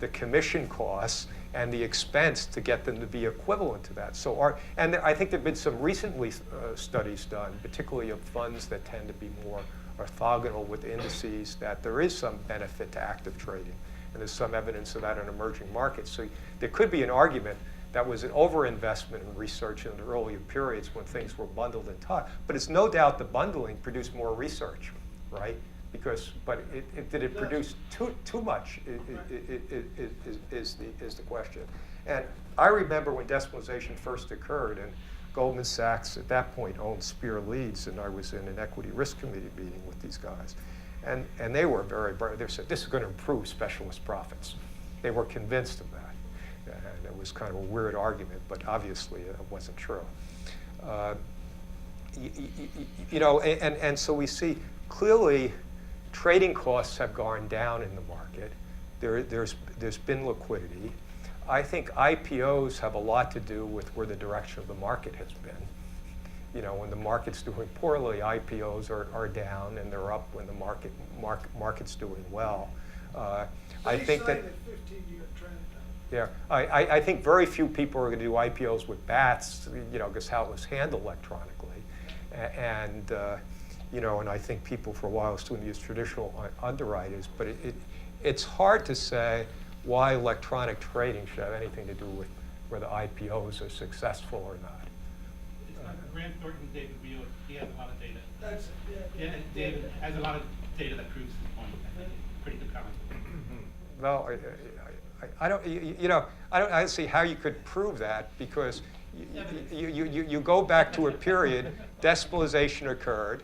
A: the commission costs and the expense to get them to be equivalent to that. So, and I think there have been some recently studies done, particularly of funds that tend to be more orthogonal with indices, that there is some benefit to active trading. And there's some evidence of that in emerging markets. So there could be an argument that was an overinvestment in research in the earlier periods when things were bundled and taught. But it's no doubt the bundling produced more research, right? But did it produce too much is the question. And I remember when decimalization first occurred, and Goldman Sachs at that point owned Spear Leeds, and I was in an equity risk committee meeting with these guys. And they were very bright. They said, this is going to improve specialist profits. They were convinced of that. And it was kind of a weird argument, but obviously it wasn't true. And so we see clearly trading costs have gone down in the market. There's been liquidity. I think IPOs have a lot to do with where the direction of the market has been. You know, when the market's doing poorly, IPOs are down, and they're up when the market's doing well. I think that.
C: 15-year trend.
A: Yeah, I think very few people are going to do IPOs with bats, you know, because how it was handled electronically, and and I think people for a while still use traditional underwriters, but it's hard to say why electronic trading should have anything to do with whether IPOs are successful or not.
B: It's not Grant Thornton, David Beal, he has a lot of data.
C: That's,
B: Yeah, David has a lot of data that proves the point. I think it's pretty compelling.
A: No, I don't see how you could prove that, because you go back to a period, decimalization occurred,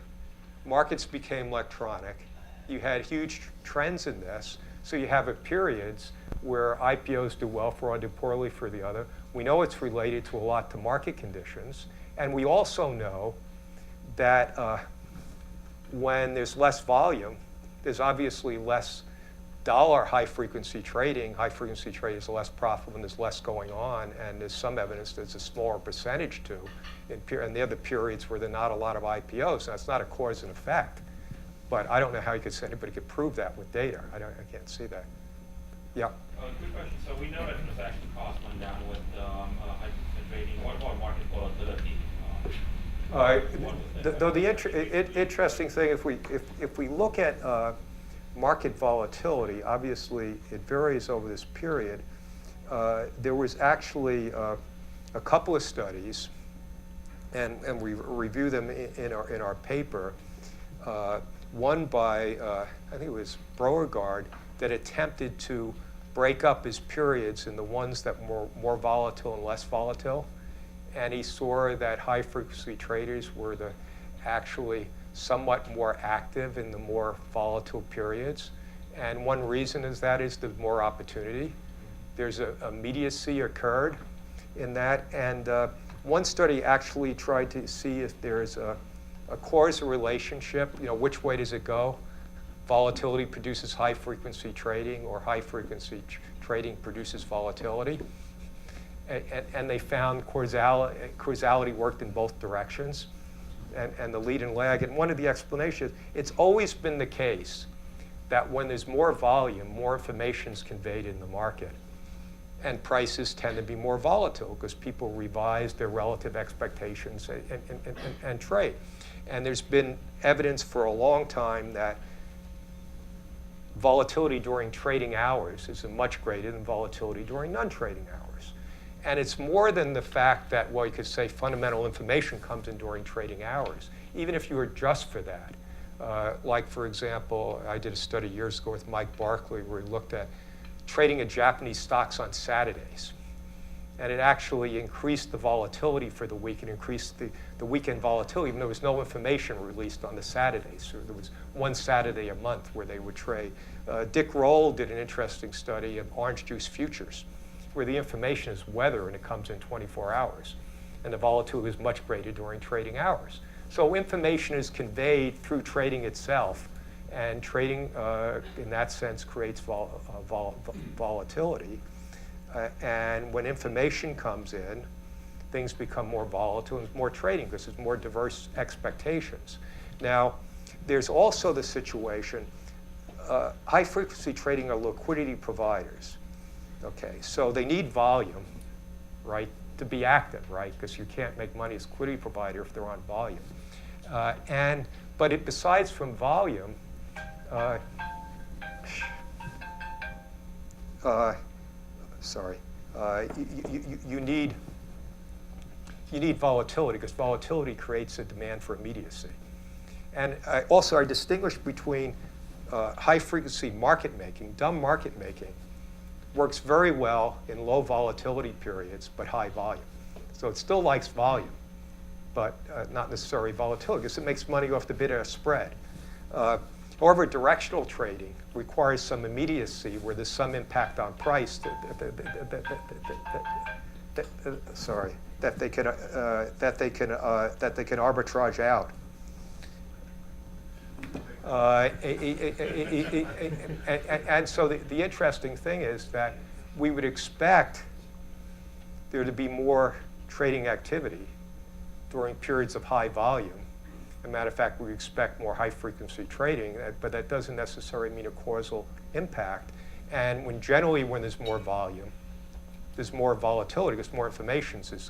A: markets became electronic, you had huge trends in this, so you have periods where IPOs do well for one, do poorly for the other. We know it's related to a lot to market conditions, and we also know that when there's less volume, there's obviously less dollar high-frequency trading. High-frequency trade is less profitable when there's less going on, and there's some evidence that it's a smaller percentage too. And the other periods where there's not a lot of IPOs. That's not a cause and effect, but I don't know how anybody could prove that with data. I can't see that. Yeah.
D: Quick question. So we know that transaction costs went down with high-frequency trading. What about market volatility?
A: The interesting thing, if we look at market volatility, obviously it varies over this period. There was actually a couple of studies, and we review them in our paper. One by I think it was Beauregard, that attempted to break up his periods in the ones that were more volatile and less volatile, and he saw that high-frequency traders were actually somewhat more active in the more volatile periods. And one reason is the more opportunity. There's a immediacy occurred in that. And one study actually tried to see if there's a causal relationship, which way does it go? Volatility produces high-frequency trading, or high-frequency trading produces volatility. And they found causality worked in both directions. And the lead and lag. And one of the explanations, it's always been the case that when there's more volume, more information is conveyed in the market. And prices tend to be more volatile because people revise their relative expectations and trade. And there's been evidence for a long time that volatility during trading hours is much greater than volatility during non-trading hours. And it's more than the fact that, well, you could say fundamental information comes in during trading hours, even if you adjust for that. Like, for example, I did a study years ago with Mike Barkley where he looked at trading in Japanese stocks on Saturdays. and it actually increased the volatility for the week. It increased the weekend volatility, even though there was no information released on the Saturdays. So there was one Saturday a month where they would trade. Dick Roll did an interesting study of orange juice futures, where the information is weather and it comes in 24 hours. And the volatility is much greater during trading hours. So information is conveyed through trading itself, and trading in that sense creates volatility. And when information comes in, things become more volatile and more trading because there's more diverse expectations. Now, there's also the situation, high frequency trading are liquidity providers. Okay, so they need volume, right, to be active, right? Because you can't make money as a liquidity provider if they're on volume. But besides from volume, you need volatility because volatility creates a demand for immediacy. And also I distinguish between high frequency market making, dumb market making, works very well in low volatility periods, but high volume. So it still likes volume, but not necessarily volatility, because it makes money off the bid-ask spread. However, directional trading requires some immediacy where there's some impact on price that they can arbitrage out. And so the interesting thing is that we would expect there to be more trading activity during periods of high volume. As a matter of fact, we expect more high-frequency trading, but that doesn't necessarily mean a causal impact. And generally when there's more volume, there's more volatility because more information is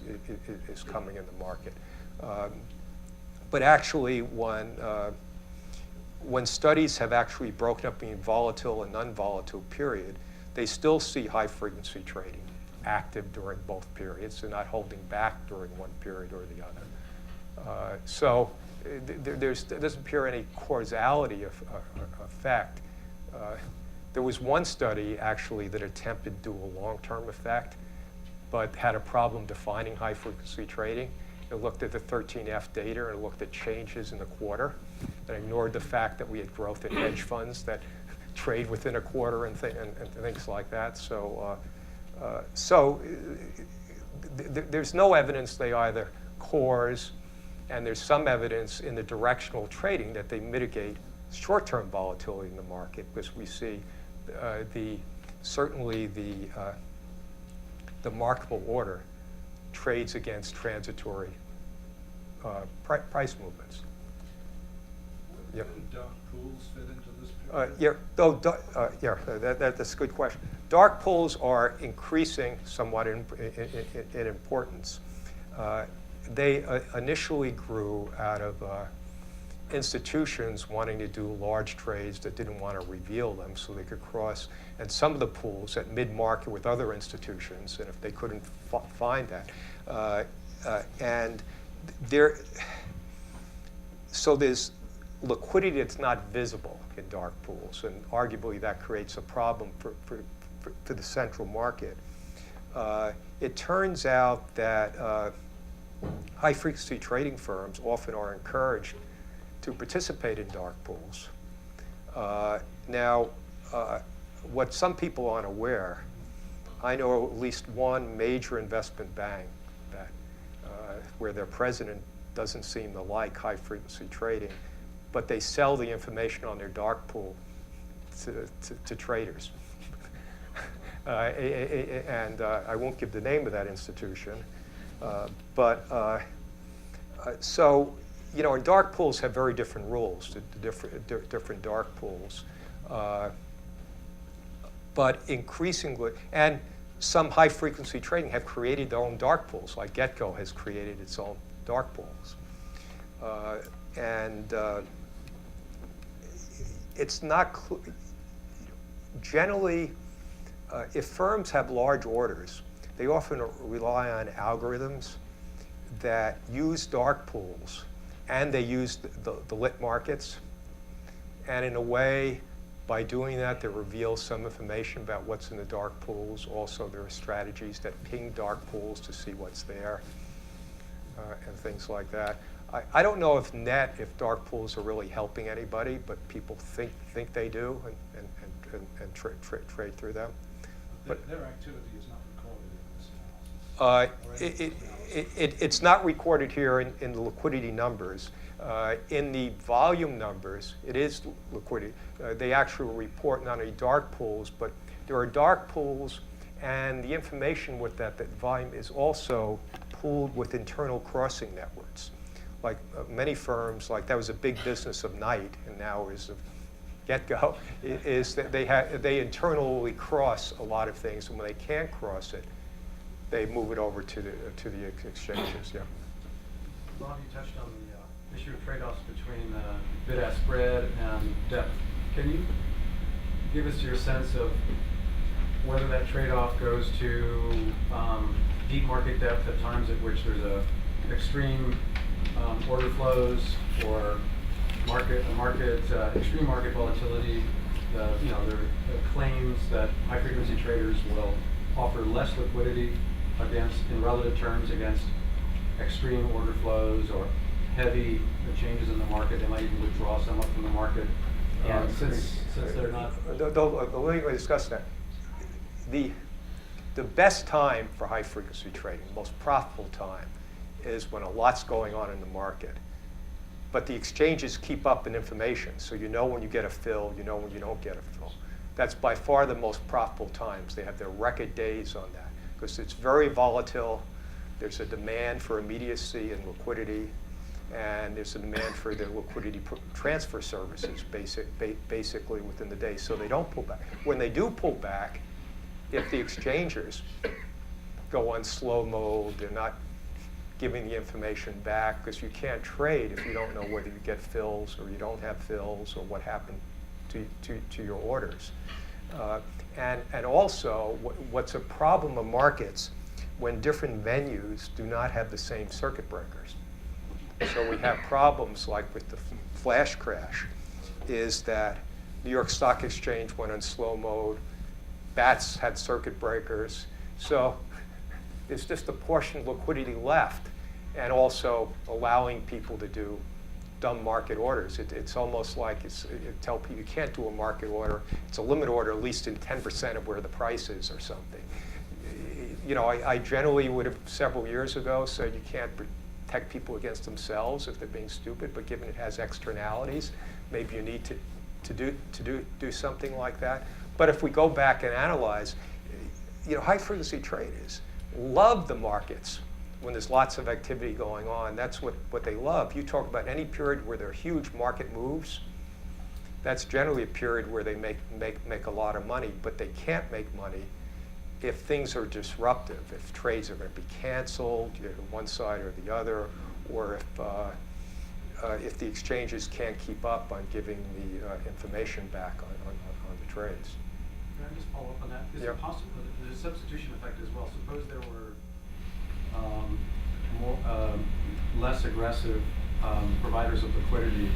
A: coming in the market. But actually, when studies have actually broken up between volatile and non-volatile period, they still see high-frequency trading active during both periods. They're not holding back during one period or the other. So there doesn't appear any causality effect. There was one study, actually, that attempted to do a long-term effect, but had a problem defining high-frequency trading. It looked at the 13F data and it looked at changes in the quarter and ignored the fact that we had growth in hedge funds that trade within a quarter and things like that. So, there's no evidence they either cause, and there's some evidence in the directional trading that they mitigate short-term volatility in the market, because we see certainly the marketable order trades against transitory price movements.
E: Yep. Do dark pools fit into this picture?
A: That's a good question. Dark pools are increasing somewhat in importance. They initially grew out of institutions wanting to do large trades that didn't want to reveal them so they could cross, and some of the pools at mid-market with other institutions, and if they couldn't find that. So there's liquidity that's not visible in dark pools, and arguably that creates a problem for the central market. It turns out that high-frequency trading firms often are encouraged to participate in dark pools. Now, what some people aren't aware, I know at least one major investment bank that where their president doesn't seem to like high-frequency trading, but they sell the information on their dark pool to traders. And I won't give the name of that institution, so, you know, and dark pools have very different rules, different dark pools. But increasingly, and some high-frequency trading have created their own dark pools, like GetGo has created its own dark pools. It's not generally, if firms have large orders, they often rely on algorithms that use dark pools, and they use the lit markets. And in a way, By doing that, they reveal some information about what's in the dark pools. Also, there are strategies that ping dark pools to see what's there, and things like that. I don't know if dark pools are really helping anybody, but people think they do and trade through them. But
E: Their activity is not recorded in this analysis.
A: it's not recorded here in the liquidity numbers. In the volume numbers, it is liquidity. They actually report not only dark pools, but there are dark pools, and the information with that volume is also pooled with internal crossing networks. Like many firms, like that was a big business of Knight, and now is of get-go, is that they internally cross a lot of things, and when they can't cross it, they move it over to the exchanges. Yeah.
F: Bob, you touched on the issue of trade-offs between bid-ask spread and depth. Can you give us your sense of whether that trade-off goes to deep market depth at times at which there's extreme order flows or extreme market volatility? There are claims that high-frequency traders will offer less liquidity in relative terms against extreme order flows or heavy changes in the market. They might even withdraw somewhat from the market. And since they're not...
A: Let me discuss that. The best time for high-frequency trading, the most profitable time, is when a lot's going on in the market. But the exchanges keep up in information, so you know when you get a fill, you know when you don't get a fill. That's by far the most profitable times. They have their record days on that, because it's very volatile. There's a demand for immediacy and liquidity, and there's a demand for the liquidity transfer services basically within the day, so they don't pull back. When they do pull back, if the exchangers go on slow mode, they're not giving the information back, because you can't trade if you don't know whether you get fills or you don't have fills or what happened to your orders. And also, what's a problem of markets when different venues do not have the same circuit breakers. So we have problems like with the flash crash, is that New York Stock Exchange went on slow mode, BATS had circuit breakers, so there's just a portion of liquidity left, and also allowing people to do dumb market orders. It's almost like tell people you can't do a market order. It's a limit order at least in 10% of where the price is or something. I generally would have several years ago said you can't protect people against themselves if they're being stupid, but given it has externalities, maybe you need to do something like that. But if we go back and analyze, high-frequency traders love the markets when there's lots of activity going on. That's what they love. You talk about any period where there are huge market moves, that's generally a period where they make a lot of money, but they can't make money if things are disruptive, if trades are going to be canceled, one side or the other, or if the exchanges can't keep up on giving the information back on the trades.
F: Can I just follow up on that? Is it possible that there's a substitution effect as well? Suppose there were less aggressive providers of liquidity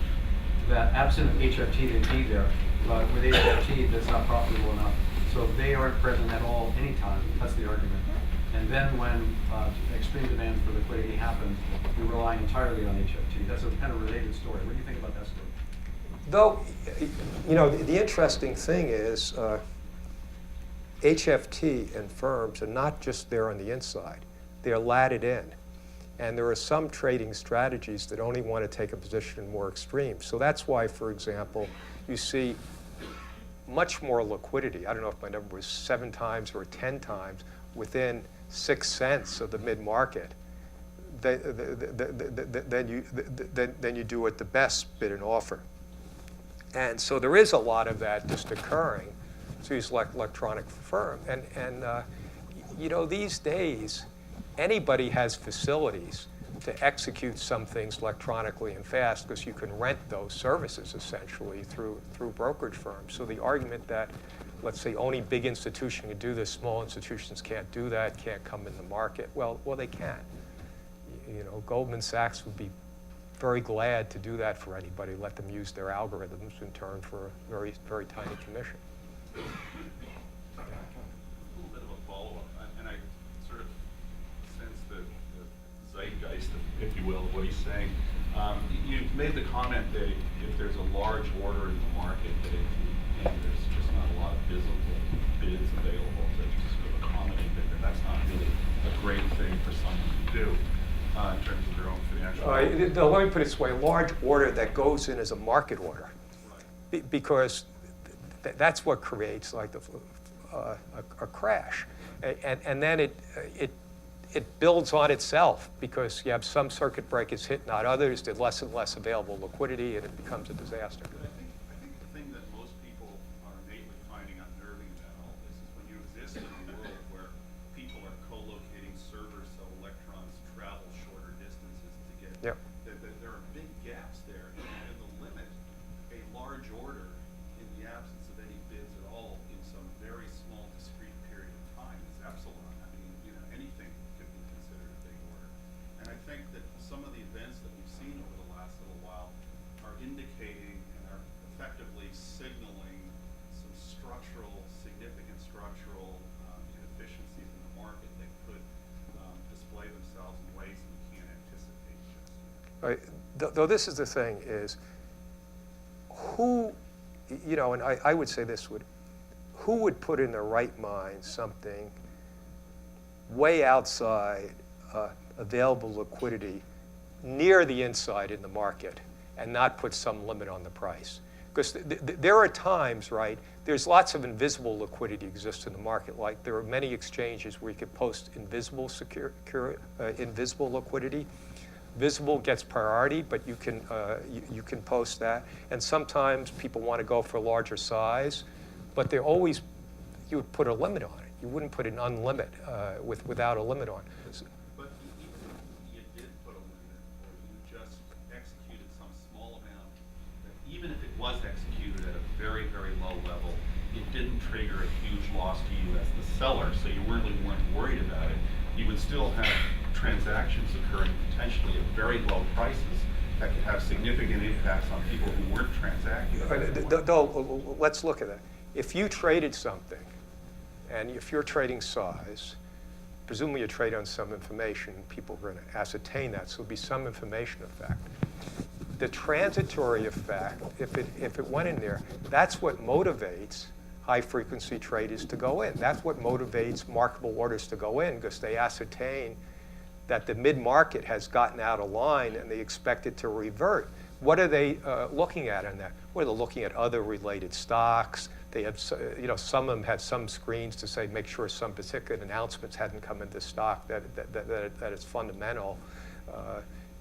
F: that, absent of HFT, they'd be there, but with HFT, that's not profitable enough. So they aren't present at all anytime. That's the argument. And then when extreme demand for liquidity happens, you're relying entirely on HFT. That's a kind of related story. What do you think about that story?
A: Though, the interesting thing is HFT and firms are not just there on the inside. They're latted in. And there are some trading strategies that only want to take a position in more extreme. So that's why, for example, you see much more liquidity. I don't know if my number was 7 times or 10 times within 6 cents of the mid-market than you do at the best bid and offer. And so there is a lot of that just occurring through these electronic firms. And these days, anybody has facilities to execute some things electronically and fast, because you can rent those services essentially through brokerage firms. So the argument that, let's say, only big institutions can do this, small institutions can't do that, can't come in the market. Well, they can. Goldman Sachs would be very glad to do that for anybody, let them use their algorithms in turn for a very, very tiny commission.
G: A little bit of a follow-up, and I sort of sense the zeitgeist, if you will, of what he's saying. You made the comment that if there's a large order in the market, that there's just not a lot of visible bids available to sort of accommodate that, that's not really a great thing for someone to do in terms of their own financial.
A: Let me put it this way, a large order that goes in as a market order, because that's what creates like a crash. And then it builds on itself because you have some circuit breakers hit, not others. There's less and less available liquidity, and it becomes a disaster.
G: But I think the thing that most people are innately finding unnerving about all this is when you exist in a world where people are co-locating servers so electrons travel shorter distances to get,
A: Yep.
G: there are big gaps there. And the limit, a large order in the absence of any bids at all in some very small discrete period of time is epsilon. I mean, anything could be considered a big order. And I think that some of the events that we've seen over the last little while are indicating and are effectively signaling some significant structural inefficiencies in the market that could display themselves in ways we can't anticipate just yet.
A: Right. Though this is the thing is, who, and I would say this who would put in their right mind something way outside available liquidity near the inside in the market and not put some limit on the price? Because there are times, right, there's lots of invisible liquidity exists in the market. Like there are many exchanges where you could post invisible invisible liquidity. Visible gets priority, but you can post that. And sometimes people want to go for a larger size, but you would put a limit on it. You wouldn't put an unlimit without a limit on it.
G: But even if you did put a limit, or you just executed some small amount, that even if it was executed at a very, very low level, it didn't trigger a huge loss to you as the seller, so you weren't worried about it. You would still have transactions occurring potentially at very low prices that could have significant impacts on people who weren't transacting.
A: Let's look at that. If you traded something, and if you're trading size, presumably you trade on some information, people are going to ascertain that, so there'll be some information effect. The transitory effect, if it went in there, that's what motivates high-frequency traders to go in. That's what motivates marketable orders to go in, because they ascertain that the mid-market has gotten out of line and they expect it to revert. What are they looking at in that? Well, they're looking at other related stocks. They have, some of them have some screens to say, make sure some particular announcements hadn't come into stock, that it's fundamental.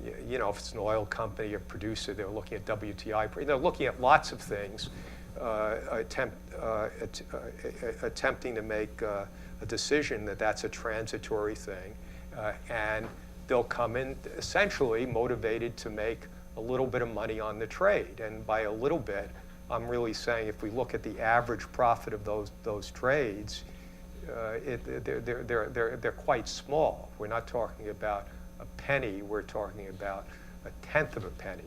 A: If it's an oil company or producer, they're looking at WTI. They're looking at lots of things, attempting to make a decision that that's a transitory thing. And they'll come in essentially motivated to make a little bit of money on the trade. And by a little bit, I'm really saying if we look at the average profit of those trades, they're quite small. We're not talking about a penny. We're talking about a tenth of a penny.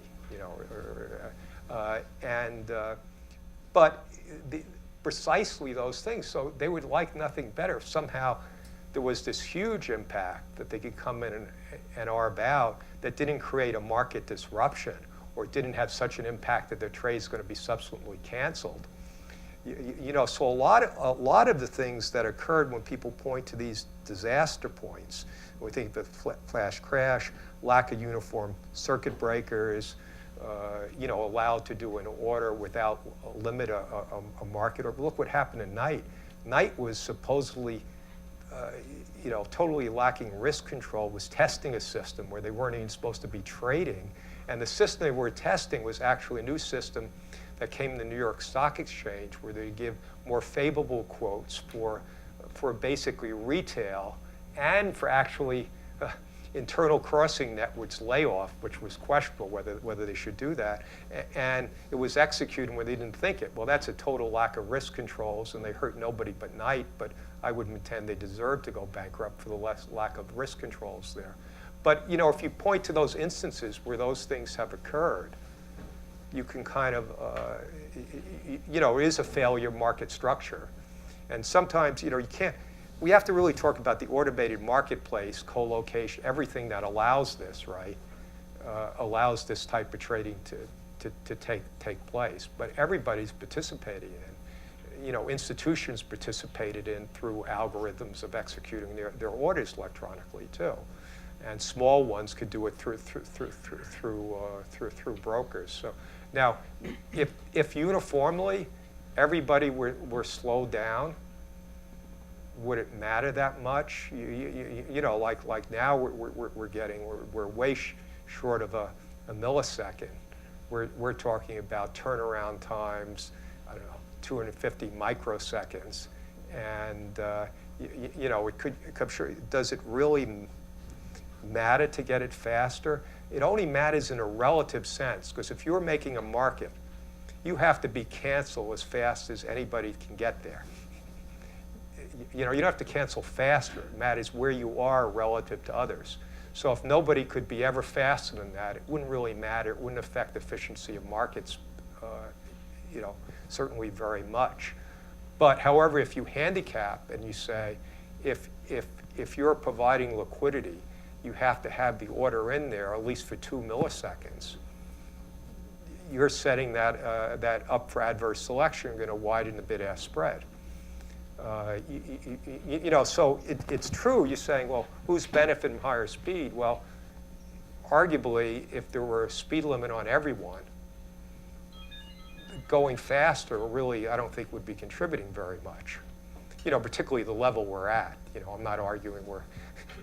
A: But precisely those things. So they would like nothing better if somehow there was this huge impact that they could come in and arb out that didn't create a market disruption or didn't have such an impact that their trade is going to be subsequently canceled. So a lot of the things that occurred when people point to these disaster points, we think the flash crash, lack of uniform circuit breakers, allowed to do an order without a limit, a market. Or look what happened at Night. Night was supposedly, totally lacking risk control, was testing a system where they weren't even supposed to be trading. And the system they were testing was actually a new system that came in the New York Stock Exchange, where they give more favorable quotes for basically retail and for actually internal crossing networks layoff, which was questionable whether they should do that. And it was executed where they didn't think it. Well, that's a total lack of risk controls, and they hurt nobody but Night, but I would contend they deserve to go bankrupt for the lack of risk controls there. But, you know, if you point to those instances where those things have occurred, you can kind of, you know, it is a failure market structure. And sometimes, you know, you can't, we have to really talk about the automated marketplace, co-location, everything that allows this, right? Allows this type of trading to take place. But everybody's participating in. You know, institutions participated in through algorithms of executing their orders electronically too. And small ones could do it through brokers. So now, if uniformly everybody were slowed down, would it matter that much? You know, like now we're way short of a millisecond. We're talking about turnaround times, I don't know, 250 microseconds, and you know, it could. I'm sure. Does it really matter to get it faster? It only matters in a relative sense, because if you're making a market, you have to be canceled as fast as anybody can get there. You know, you don't have to cancel faster. It matters where you are relative to others. So if nobody could be ever faster than that, it wouldn't really matter. It wouldn't affect the efficiency of markets, you know, certainly very much. But however, if you handicap and you say, if you're providing liquidity, you have to have the order in there at least for 2 milliseconds. You're setting that up for adverse selection. You're going to widen the bid-ask spread. You know, so it's true. You're saying, well, who's benefiting from higher speed? Well, arguably, if there were a speed limit on everyone, going faster really, I don't think, would be contributing very much. You know, particularly the level we're at. You know, I'm not arguing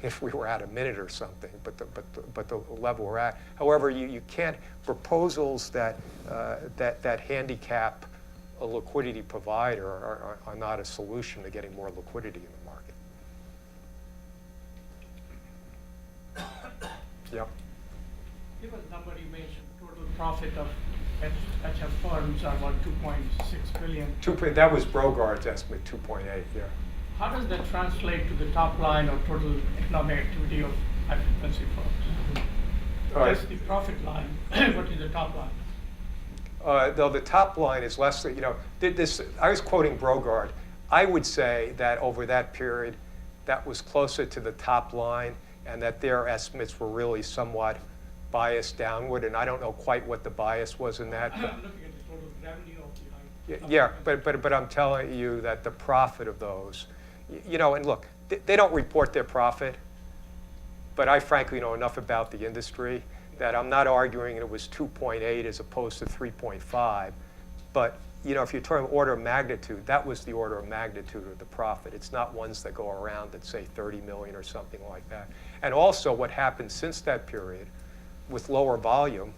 A: if we were at a minute or something, but the level we're at. However, you can't, proposals that handicap a liquidity provider are not a solution to getting more liquidity in the market. Yep.
H: Give us a number you mentioned, total profit of HF firms are about 2.6 billion.
A: That was Brogard's estimate, 2.8, yeah.
H: How does that translate to the top line or total economic activity of high frequency firms? That's the profit line. What is the top line?
A: Though the top line is less than, you know, I was quoting Brogard. I would say that over that period, that was closer to the top line, and that their estimates were really somewhat biased downward, and I don't know quite what the bias was in that.
H: I'm looking at the total revenue of the high.
A: Yeah, but I'm telling you that the profit of those, you know, and look, they don't report their profit, but I frankly know enough about the industry that I'm not arguing it was 2.8 as opposed to 3.5. But, you know, if you're talking order of magnitude, that was the order of magnitude of the profit. It's not ones that go around that say 30 million or something like that. And also what happened since that period, with lower volume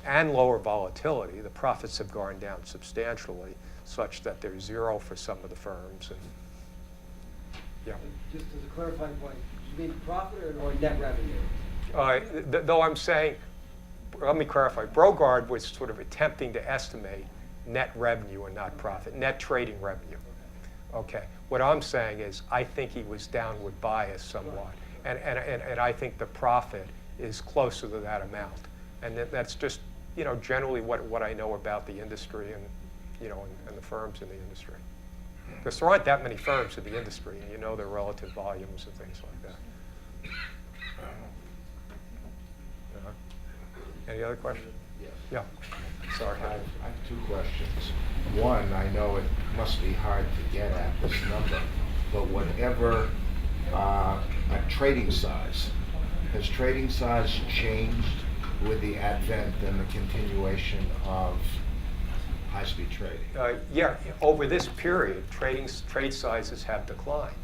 A: and lower volatility, the profits have gone down substantially, such that they're zero for some of the firms. And, yeah.
I: Just as a clarifying point, you mean profit or net revenue?
A: Though I'm saying, let me clarify, Brogard was sort of attempting to estimate net revenue and not profit, net trading revenue. Okay, what I'm saying is I think he was downward biased somewhat. And I think the profit is closer to that amount. And that's just, you know, generally what I know about the industry and, you know, and the firms in the industry. Because there aren't that many firms in the industry, and you know their relative volumes and things like that. Any other questions?
J: Yes.
A: Yeah. Sorry.
J: I have 2 questions. One, I know it must be hard to get at this number, but whatever trading size, has trading size changed with the advent and the continuation of high-speed trading?
A: Yeah, over this period, trade sizes have declined.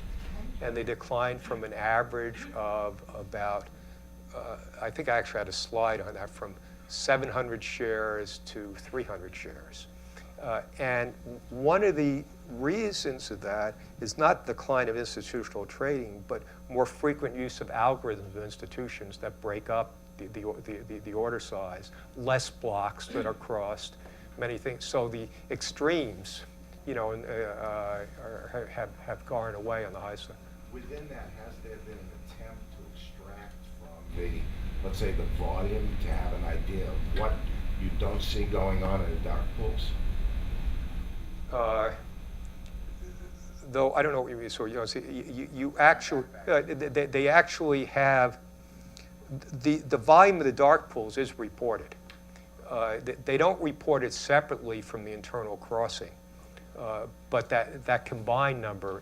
A: And they declined from an average of about, I think I actually had a slide on that, from 700 shares to 300 shares. And one of the reasons of that is not decline of institutional trading, but more frequent use of algorithms of institutions that break up the order size, less blocks that are crossed, many things. So the extremes, you know, have gone away on the high side.
J: Within that, has there been an attempt to extract from the, let's say, the volume to have an idea of what you don't see going on in the dark pools?
A: Though I don't know what you mean. So see, you actually, they actually have the volume of the dark pools is reported. They don't report it separately from the internal crossing, but that combined number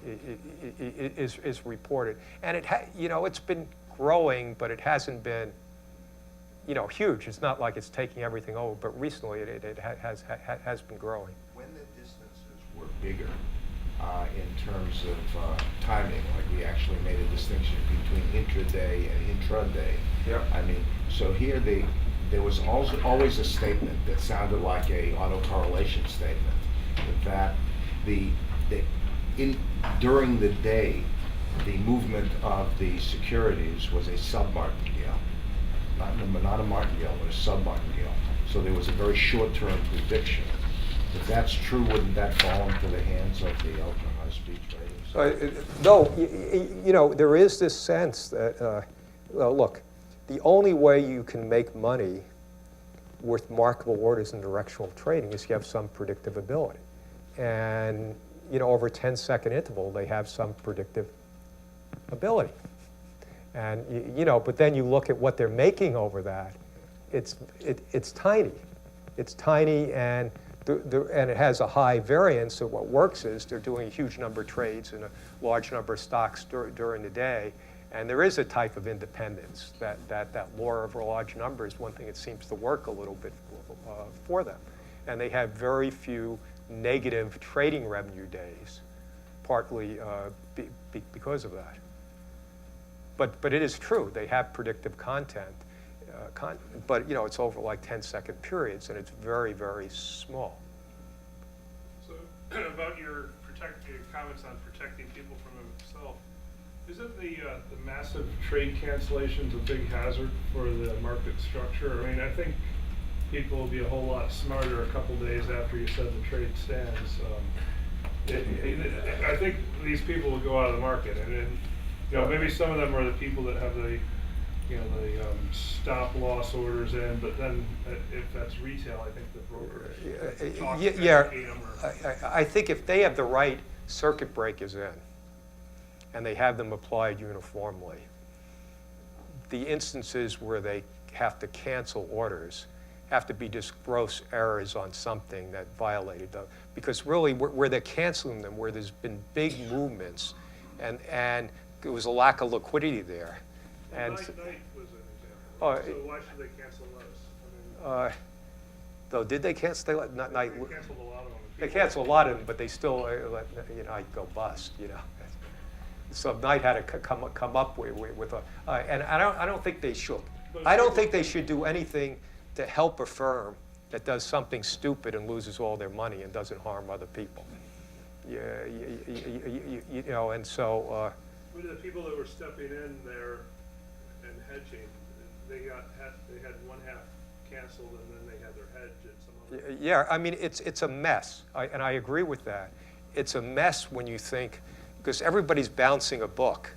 A: is reported, and it's been growing, but it hasn't been huge. It's not like it's taking everything over, but recently it has been growing.
J: When the distances were bigger, in terms of timing, like we actually made a distinction between intraday and intraday.
A: Yeah.
J: I mean, so here there was always a statement that sounded like a autocorrelation statement, that during the day, the movement of the securities was a sub-martingale, not a martingale, but a sub-martingale. So there was a very short-term prediction. If that's true, wouldn't that fall into the hands of the ultra-high-speed traders?
A: No, there is this sense that, look, the only way you can make money with marketable orders in directional trading is you have some predictive ability. And, over a 10-second interval, they have some predictive ability. And, but then you look at what they're making over that, it's tiny. It's tiny, and it has a high variance. So what works is they're doing a huge number of trades and a large number of stocks during the day. And there is a type of independence that law of large numbers, one thing that seems to work a little bit for them. And they have very few negative trading revenue days, partly because of that. But it is true, they have predictive content, but it's over like 10-second periods, and it's very, very small.
E: So about your comments on protecting people from himself, isn't the massive trade cancellations a big hazard for the market structure? I mean, I think people will be a whole lot smarter a couple days after you said the trade stands. I think these people will go out of the market, and then, maybe some of them are the people that have the stop loss orders in, but then if that's retail, I think the broker talks to educate them.
A: I think if they have the right circuit breakers in, and they have them applied uniformly, the instances where they have to cancel orders have to be just gross errors on something that violated them. Because really, where they're canceling them, where there's been big movements, and there was a lack of liquidity there. And
E: Night was an example. So why should they cancel those?
A: though, did they cancel?
E: They canceled a lot of them.
A: They canceled a lot of them, but they still, I'd go bust, So Knight had to come up with a, and I don't think they should. I don't think they should do anything to help a firm that does something stupid and loses all their money and doesn't harm other people. And so.
E: With the people that were stepping in there and hedging, they had one half canceled and then they had their hedge at some other.
A: Yeah, I mean it's a mess, and I agree with that. It's a mess when you think, because everybody's bouncing a book,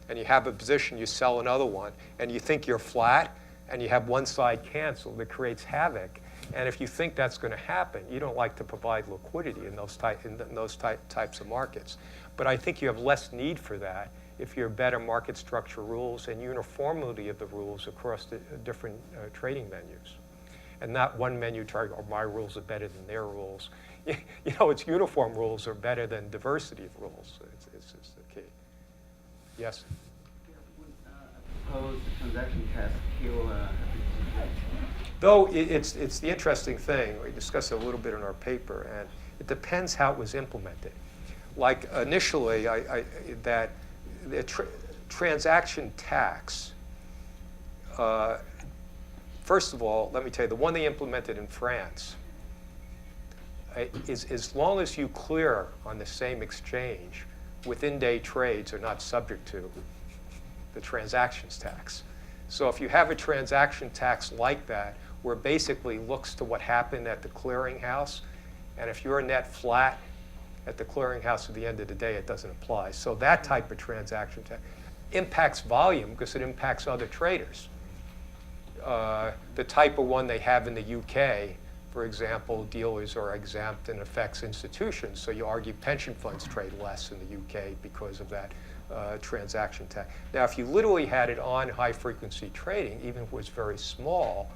A: and you have a position, you sell another one, and you think you're flat, and you have one side canceled. It creates havoc. And if you think that's going to happen, you don't like to provide liquidity in those types of markets. But I think you have less need for that if you have better market structure rules and uniformity of the rules across the different trading venues. And not one menu target, or my rules are better than their rules. It's uniform rules are better than diversity of rules. It's the key. Yes?
I: Suppose the transaction task kill
A: Though it's the interesting thing, we discussed it a little bit in our paper, and it depends how it was implemented. Like initially, that the transaction tax, first of all, let me tell you, the one they implemented in France, is as long as you clear on the same exchange, within-day trades are not subject to the transactions tax. So if you have a transaction tax like that, where it basically looks to what happened at the clearinghouse, and if you're net flat at the clearinghouse at the end of the day, it doesn't apply. So that type of transaction tax impacts volume because it impacts other traders. the type of one they have in the UK. For example, dealers are exempt and affects institutions, so you argue pension funds trade less in the UK because of that transaction tax. Now, if you literally had it on high-frequency trading, even if it was very small,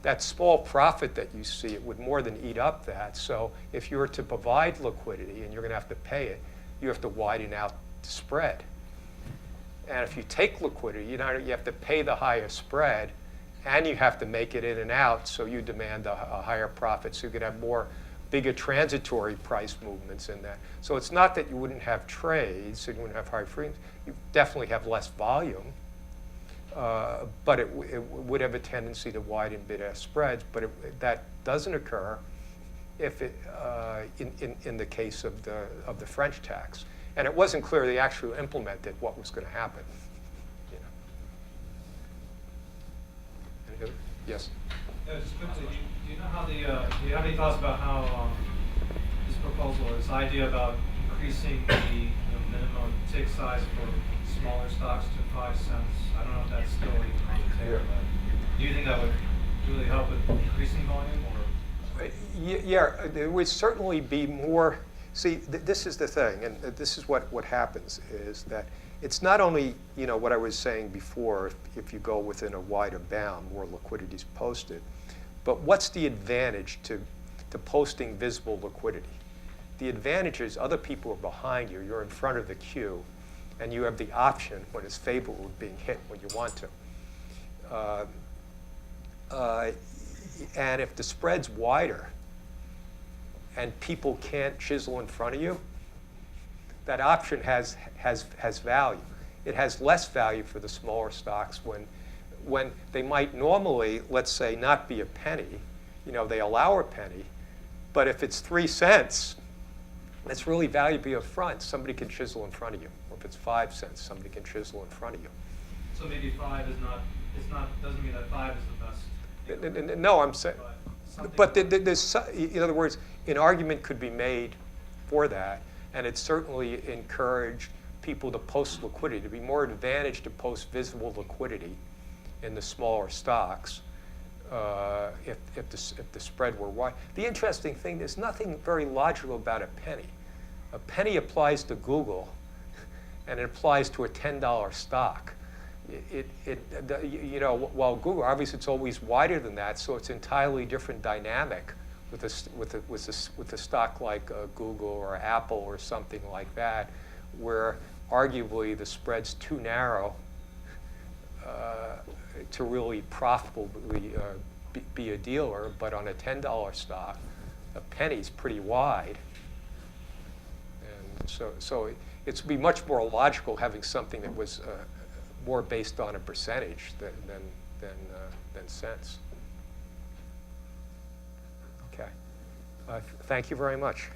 A: that small profit that you see, it would more than eat up that. So if you were to provide liquidity and you're going to have to pay it, you have to widen out the spread. And if you take liquidity, you have to pay the higher spread, and you have to make it in and out, so you demand a higher profit, so you could have bigger transitory price movements in that. So it's not that you wouldn't have trades and you wouldn't have high frequency. You definitely have less volume, but it would have a tendency to widen bid-ask spreads. But that doesn't occur if in the case of the French tax. And it wasn't clear they actually implemented what was going to happen. You know. Any other? Yes.
K: Just quickly, do you know how do you have any thoughts about how this proposal, this idea about increasing the minimum tick size for smaller stocks to 5 cents? I don't know if that's still even on the table, but do you think that would really help with increasing volume? Or?
A: Yeah, there would certainly be more. See, this is the thing, and this is what happens, is that it's not only, what I was saying before, if you go within a wider bound, more liquidity is posted, but what's the advantage to posting visible liquidity? The advantage is other people are behind you, you're in front of the queue, and you have the option, when it's favorable, of being hit when you want to. And if the spread's wider, and people can't chisel in front of you, that option has value. It has less value for the smaller stocks when they might normally, let's say, not be a penny. They allow a penny, but if it's 3 cents, it's really valuable up front. Somebody can chisel in front of you. Or if it's 5 cents, somebody can chisel in front of you.
K: So maybe 5 is not, doesn't mean that 5 is the best.
A: No, I'm saying, but there's, in other words, an argument could be made for that, and it certainly encouraged people to post liquidity, to be more advantaged to post visible liquidity in the smaller stocks if the spread were wide. The interesting thing, there's nothing very logical about a penny. A penny applies to Google, and it applies to a $10 stock. While Google, obviously it's always wider than that, so it's entirely different dynamic with a stock like Google or Apple or something like that, where arguably the spread's too narrow to really profitably be a dealer, but on a $10 stock, a penny's pretty wide. And so it's be much more logical having something that was more based on a percentage than cents. Okay. Thank you very much.